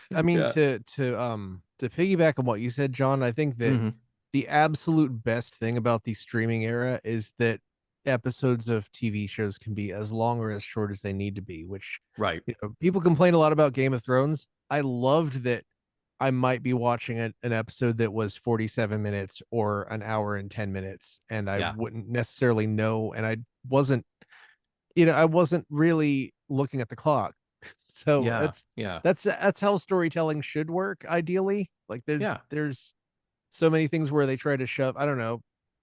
piggyback on what you said, John, I think that the absolute best thing about the streaming era is that episodes of TV shows can be as long or as short as they need to be, which right. People complain a lot about Game of Thrones. I loved that I might be watching an episode that was 47 minutes or an hour and 10 minutes, and I wouldn't necessarily know, and I wasn't really looking at the clock. So that's how storytelling should work, ideally. Like there's so many things where they try to shove, I don't know,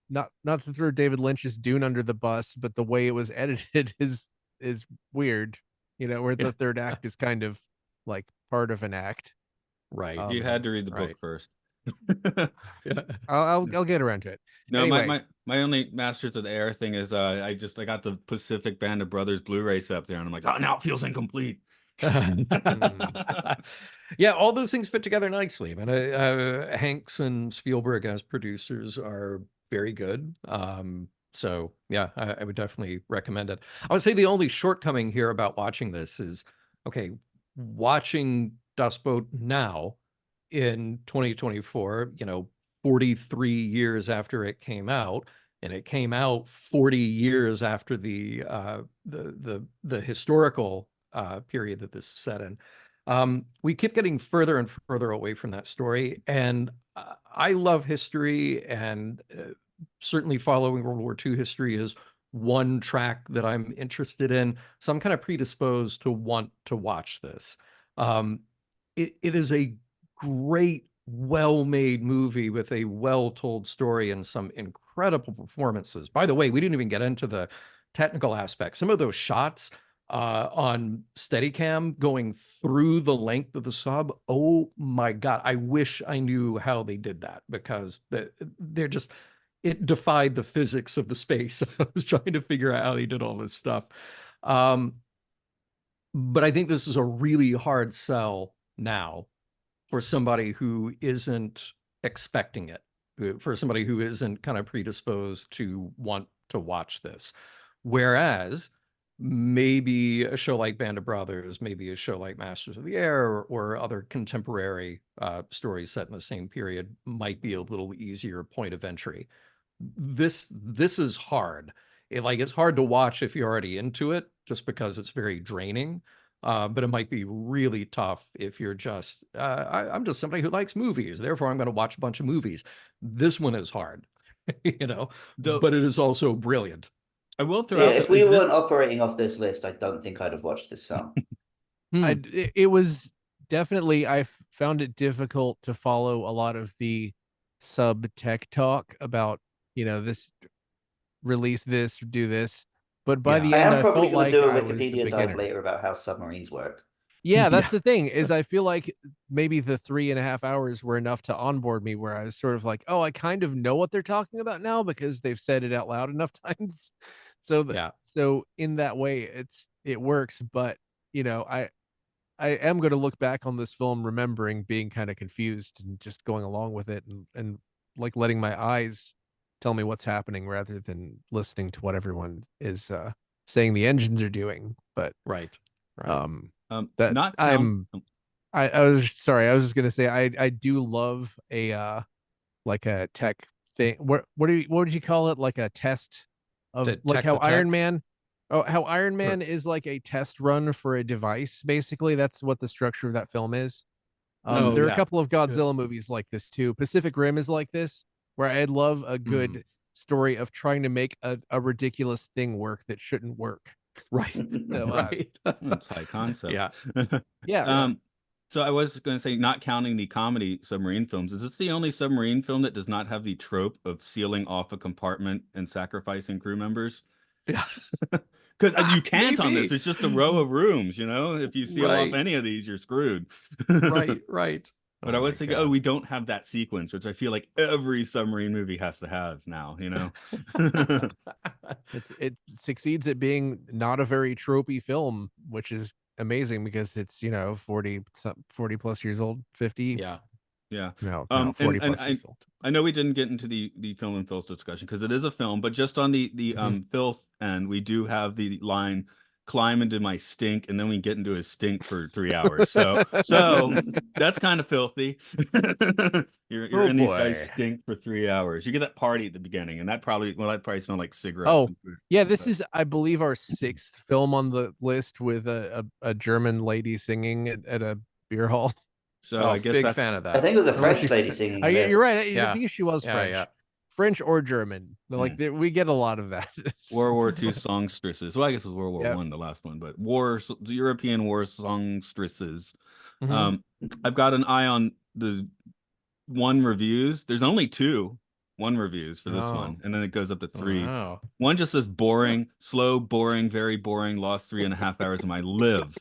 not to throw David Lynch's Dune under the bus, but the way it was edited is weird, where the third act is kind of like part of an act. Right. You had to read the book first. I'll get around to it. No, anyway. my only Masters of the Air thing is I got the Pacific Band of Brothers Blu-ray set up there, and I'm like, oh, now it feels incomplete. Yeah, all those things fit together nicely. I mean, Hanks and Spielberg as producers are very good. So yeah, I would definitely recommend it. I would say the only shortcoming here about watching this is, okay, watching Dust Boat now in 2024, 43 years after it came out, and it came out 40 years after the historical period that this is set in. We keep getting further and further away from that story, and I love history, and certainly following World War II history is one track that I'm interested in. So I'm kind of predisposed to want to watch this. It is a great, well-made movie with a well-told story and some incredible performances. By the way, we didn't even get into the technical aspects. Some of those shots on Steadicam going through the length of the sub, oh my God, I wish I knew how they did that, because they're just, it defied the physics of the space. I was trying to figure out how they did all this stuff. But I think this is a really hard sell now for somebody who isn't expecting it, for somebody who isn't kind of predisposed to want to watch this. Whereas maybe a show like Band of Brothers, maybe a show like Masters of the Air, or other contemporary stories set in the same period might be a little easier point of entry. This is hard. It's hard to watch if you're already into it, just because it's very draining. But it might be really tough if you're just, I'm just somebody who likes movies, therefore I'm going to watch a bunch of movies. This one is hard, but it is also brilliant. I will throw Yeah, out, if we weren't operating off this list, I don't think I'd have watched this film. It was definitely, I found it difficult to follow a lot of the sub tech talk about, this, release this, do this. But by the I end, am I probably felt going like to do a I was a Wikipedia dive beginner. later about how submarines work. Yeah, that's the thing, is I feel like maybe the 3.5 hours were enough to onboard me, where I was sort of like, oh, I kind of know what they're talking about now because they've said it out loud enough times. So so in that way, it works. But I am going to look back on this film remembering being kind of confused and just going along with it, and like letting my eyes tell me what's happening rather than listening to what everyone is saying the engines are doing. But right. that not I was sorry, I was just gonna say I do love a like a tech thing. What would you call it? Like a test of, like how Iron Man. Oh, how Iron Man is like a test run for a device. Basically, that's what the structure of that film is. There are a couple of Godzilla movies like this too. Pacific Rim is like this, where I'd love a good story of trying to make a ridiculous thing work that shouldn't work. Right. So, Right. It's high concept. Yeah. So I was going to say, not counting the comedy submarine films, is this the only submarine film that does not have the trope of sealing off a compartment and sacrificing crew members? Yeah. Because you can't on this. It's just a row of rooms, If you seal off any of these, you're screwed. Right. But I was thinking, we don't have that sequence, which I feel like every submarine movie has to have now, It succeeds at being not a very tropey film, which is amazing because it's 40 plus years old, 50. Yeah. No, 40 plus years old. I know we didn't get into the film and Filth discussion because it is a film, but just on the Filth end, we do have the line, climb into my stink, and then we get into his stink for 3 hours. So that's kind of filthy. You're in these guys' stink for 3 hours. You get that party at the beginning, and that probably smelled like cigarettes. Oh, yeah, this is, I believe, our 6th film on the list with a German lady singing at a beer hall. So I guess big fan of that. I think it was a French lady singing. You're right. I think she was French. Yeah. French or German. Like we get a lot of that. World War II songstresses. Well, I guess it was World War I, the last one, but European war songstresses. I've got an eye on the one reviews. There's only 2 1 reviews for this one, and then it goes up to 3. Wow. One just says boring, slow, boring, very boring, lost 3.5 hours of my live.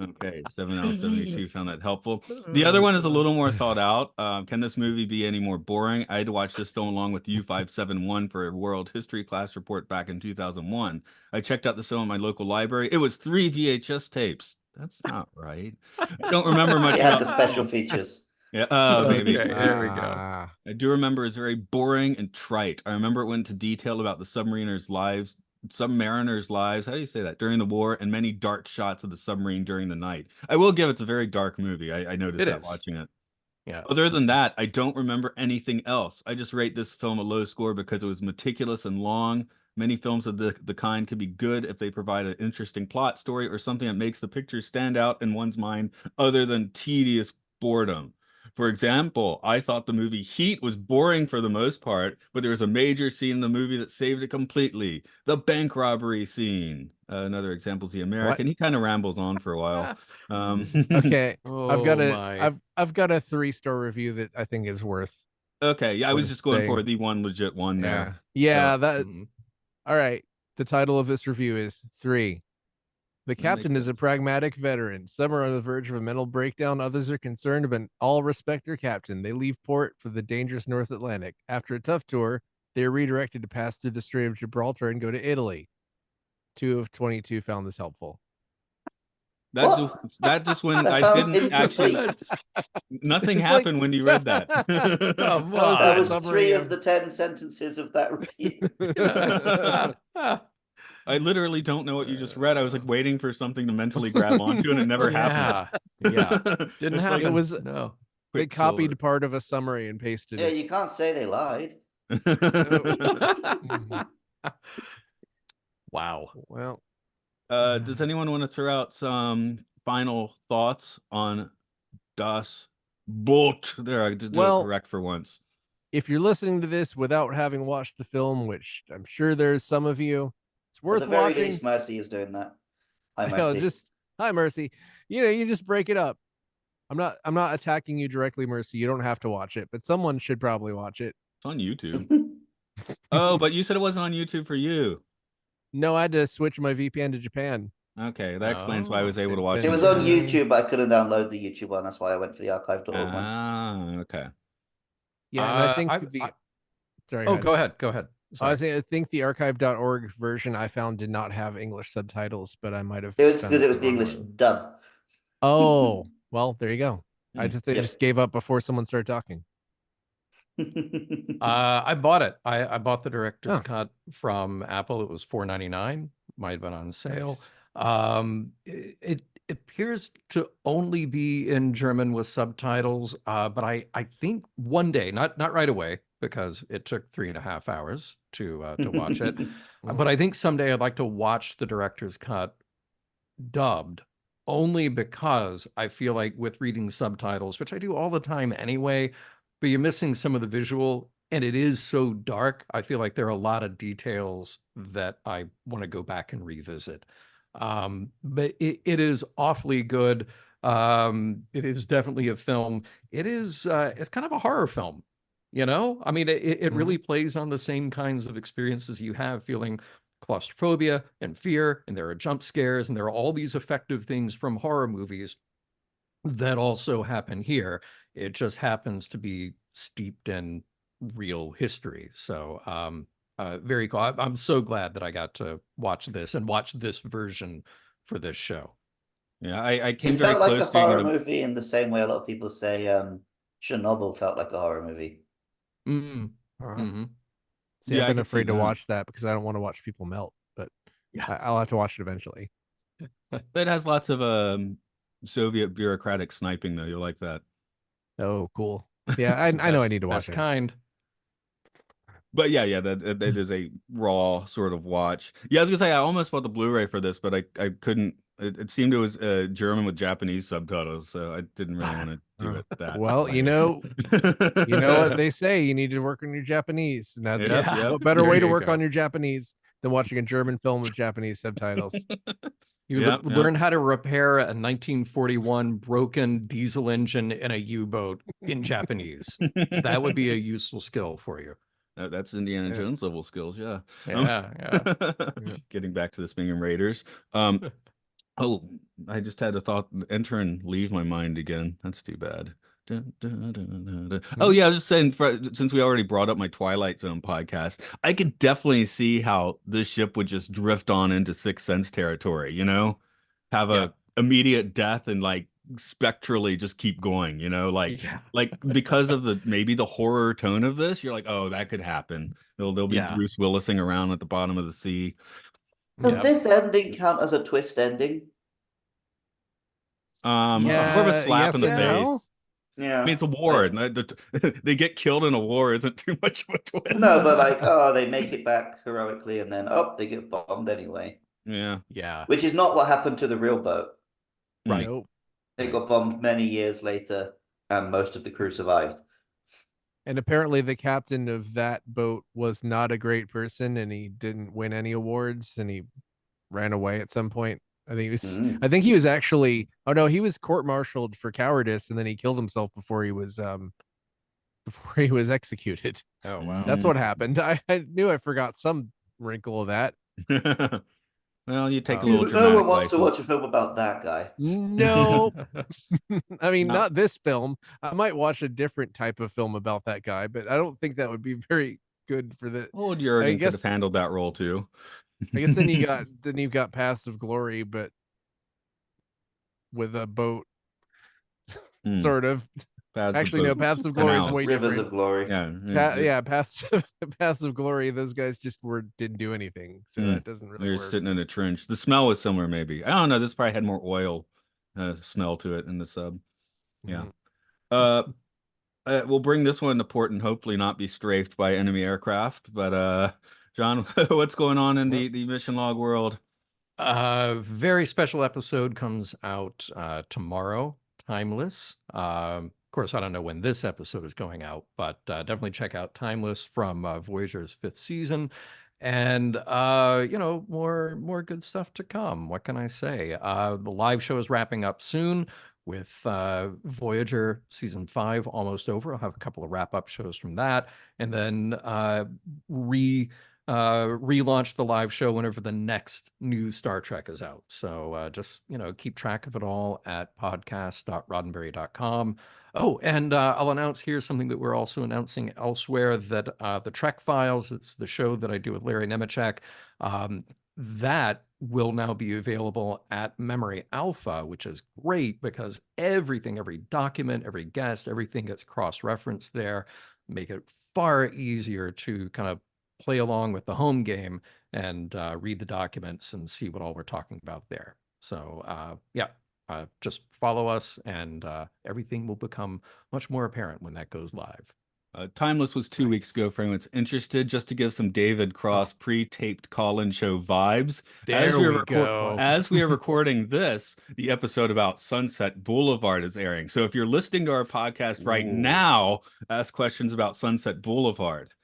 Okay, 7 out of 72 found that helpful. The other one is a little more thought out. Can this movie be any more boring? I had to watch this film along with U571 for a world history class report back in 2001. I checked out this film at my local library. It was 3 VHS tapes. That's not right. I don't remember much It had about the special film. features. Yeah. Oh, maybe. Okay, there we go. I do remember it's very boring and trite. I remember it went into detail about the submariners' lives, submariners' lives. How do you say that? During the war, and many dark shots of the submarine during the night. I will give it's a very dark movie. I noticed It that is. watching it. Yeah. Other than that, I don't remember anything else. I just rate this film a low score because it was meticulous and long. Many films of the kind could be good if they provide an interesting plot story or something that makes the picture stand out in one's mind other than tedious boredom. For example, I thought the movie Heat was boring for the most part, but there was a major scene in the movie that saved it completely. The bank robbery scene. Another example is The American. He kind of rambles on for a while. Okay, I've got Oh a my. I've got a 3-star review that I think is worth. Okay, yeah, I was worth just going for saying. the one legit one Yeah, there. yeah. So, That all right. The title of this review is 3. The that captain makes is a sense. pragmatic veteran. Some are on the verge of a mental breakdown. Others are concerned, but all respect their captain. They leave port for the dangerous North Atlantic. After a tough tour, they are redirected to pass through the Strait of Gibraltar and go to Italy. 2 of 22 found this helpful. What? That just when That I sounds didn't actually. incomplete. Nothing It's like- happened when you read that. Come That on. was summary 3 of the 10 sentences of that review. I literally don't know what you just read. I was like waiting for something to mentally grab onto, and it never happened. Yeah. Didn't It's happen. It was No. they copied part of a summary and pasted Yeah, it. you can't say they lied. Wow. Well, Does anyone want to throw out some final thoughts on Das Boot? There, I did do it correct for once. if you're listening to this without having watched the film, which I'm sure there's some of you, it's At worth the very watching. least, Mercy is doing that. Hi, No, Mercy. just hi, Mercy. You just break it up. I'm not attacking you directly, Mercy. You don't have to watch it, but someone should probably watch it. It's on YouTube. Oh, but you said it wasn't on YouTube for you. No, I had to switch my VPN to Japan. Okay, that explains why I was able to watch It it. was on YouTube, but I couldn't download the YouTube one. That's why I went for the archive.org one. Ah, okay. Yeah, and I think sorry. Oh, go ahead. Go ahead. I think the archive.org version I found did not have English subtitles, but I might have. It was because it was the English dub. Oh, well, there you go. I just gave up before someone started talking. I bought it. I bought the director's cut from Apple. It was $4.99. Might have been on sale. It appears to only be in German with subtitles, but I think one day, not right away, because it took 3.5 hours to watch it. But I think someday I'd like to watch the director's cut dubbed, only because I feel like with reading subtitles, which I do all the time anyway, but you're missing some of the visual, and it is so dark. I feel like there are a lot of details that I want to go back and revisit. But it is awfully good. It is definitely a film. It's kind of a horror film, I mean, it really plays on the same kinds of experiences you have, feeling claustrophobia and fear, and there are jump scares, and there are all these effective things from horror movies that also happen here. It just happens to be steeped in real history. So very cool. I'm so glad that I got to watch this and watch this version for this show. Yeah, I came It very felt like close a to horror movie in the same way a lot of people say Chernobyl felt like a horror movie. See, I've been afraid to watch that because I don't want to watch people melt, but I'll have to watch it eventually. It has lots of Soviet bureaucratic sniping, though. You'll like that. Oh, cool. Yeah, I know I need to watch it. Kind. But yeah, that is a raw sort of watch. Yeah, I was gonna say I almost bought the Blu-ray for this, but I couldn't. It seemed it was German with Japanese subtitles, so I didn't really want to do it that well, way. you know what they say, you need to work on your Japanese, and that's what better way to work on your Japanese than watching a German film with Japanese subtitles. You learn how to repair a 1941 broken diesel engine in a U-boat in Japanese. That would be a useful skill for you. That's Indiana Jones level skills, yeah. Getting back to this being in Raiders. Oh, I just had a thought enter and leave my mind again. That's too bad. Oh yeah, I was just saying, since we already brought up my Twilight Zone podcast, I could definitely see how this ship would just drift on into Sixth Sense territory. Have a immediate death and like spectrally just keep going, like because of maybe the horror tone of this, you're like, oh, that could happen. There'll be Bruce Willising around at the bottom of the sea. Does this ending count as a twist ending? More of a slap in the face. No? Yeah, I mean, it's a war. They get killed in a war isn't too much of a twist. No, but like, they make it back heroically, and then they get bombed anyway. Yeah. Which is not what happened to the real boat. Right. Nope. It got bombed many years later, and most of the crew survived. And apparently the captain of that boat was not a great person, and he didn't win any awards, and he ran away at some point. I think he was actually, he was court-martialed for cowardice, and then he killed himself before he was executed. Oh, wow. That's what happened. I knew I forgot some wrinkle of that. Well, you take a little No dramatic one wants to license. watch a film about that guy. No. I mean, No. not this film. I might watch a different type of film about that guy, but I don't think that would be very good for the. Old Jurgen guess- could have handled that role too. I guess then you've got Paths of Glory, but with a boat, sort of. Actually, no, Paths of Glory is way Rivers different. of Glory. Yeah. Paths of Glory. Those guys just didn't do anything, so that doesn't really They're work. sitting in a trench. The smell was similar, maybe. I don't know. This probably had more oil smell to it in the sub. Yeah. We'll bring this one to port and hopefully not be strafed by enemy aircraft. But John, what's going on in the mission log world? Very special episode comes out tomorrow. Timeless. Of course, I don't know when this episode is going out, but definitely check out Timeless from Voyager's 5th season. And more good stuff to come. What can I say? The live show is wrapping up soon with Voyager season 5 almost over. I'll have a couple of wrap-up shows from that, and then relaunch the live show whenever the next new Star Trek is out. So just keep track of it all at podcast.roddenberry.com. Oh, and I'll announce here something that we're also announcing elsewhere, that the Trek Files, it's the show that I do with Larry Nemeczek, that will now be available at Memory Alpha, which is great because everything, every document, every guest, everything gets cross-referenced there, make it far easier to kind of play along with the home game and read the documents and see what all we're talking about there. So just follow us, and everything will become much more apparent when that goes live. Timeless was 2 weeks ago for anyone that's interested, just to give some David Cross pre-taped call-in show vibes. There we go. As we are recording this, the episode about Sunset Boulevard is airing. So if you're listening to our podcast right now, ask questions about Sunset Boulevard.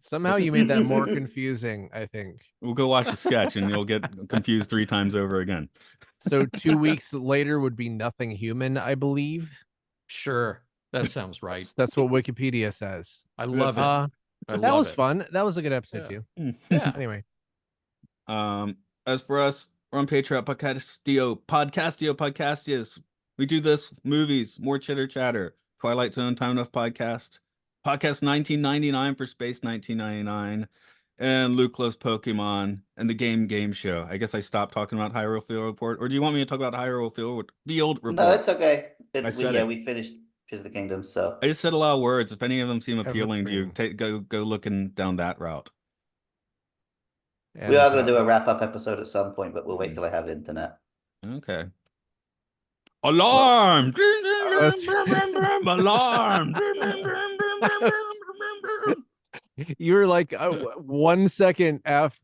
Somehow you made that more confusing, I think. We'll go watch the sketch and you'll get confused 3 times over again. So 2 weeks later would be Nothing Human, I believe. Sure. That sounds right. That's what Wikipedia says. I love it. That was fun. That was a good episode too. Yeah. Anyway. As for us, we're on Patreon, Podcastio. We do this, movies, more chitter chatter, Twilight Zone, Time Enough Podcast 1999 for Space 1999, and Luke Loves Pokemon, and the Game Show. I guess I stopped talking about Hyrule Field Report, or do you want me to talk about Hyrule Field Report? No, it's okay. We finished Tears of the Kingdom, so I just said a lot of words. If any of them seem appealing to you, go looking down that route. We are going to do a wrap-up episode at some point, but we'll wait till I have internet. Okay. Alarm! Alarm! You were like 1 second after,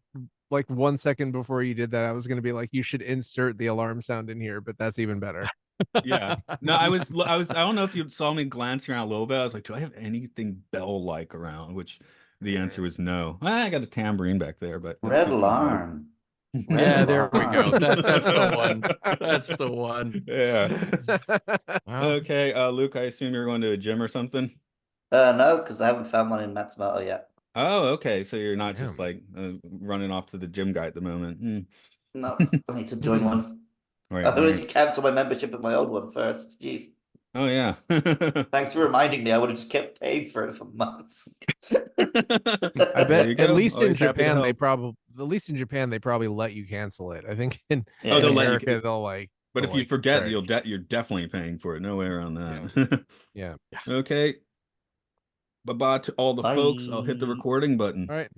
like 1 second before you did that, I was going to be like, you should insert the alarm sound in here, but that's even better. Yeah. No, I don't know if you saw me glancing around a little bit. I was like, do I have anything bell-like around? Which the answer was no. I got a tambourine back there, but Red Alarm. Yeah, there we go. That's the one. That's the one. Yeah. Okay, Luke, I assume you're going to a gym or something? No, because I haven't found one in Matsumoto yet. Oh, okay. So you're not just like running off to the gym guy at the moment. No, I need to join one. Right, I need to cancel my membership at my old one first. Jeez. Oh yeah. Thanks for reminding me. I would have just kept paying for it for months. I bet at least in Japan they probably let you cancel it. I think in they'll America let you. they'll like But for, if you like, forget, charge. you're definitely paying for it. No way around that. Yeah. Okay. Bye-bye to all the folks. I'll hit the Bye. recording button. All right.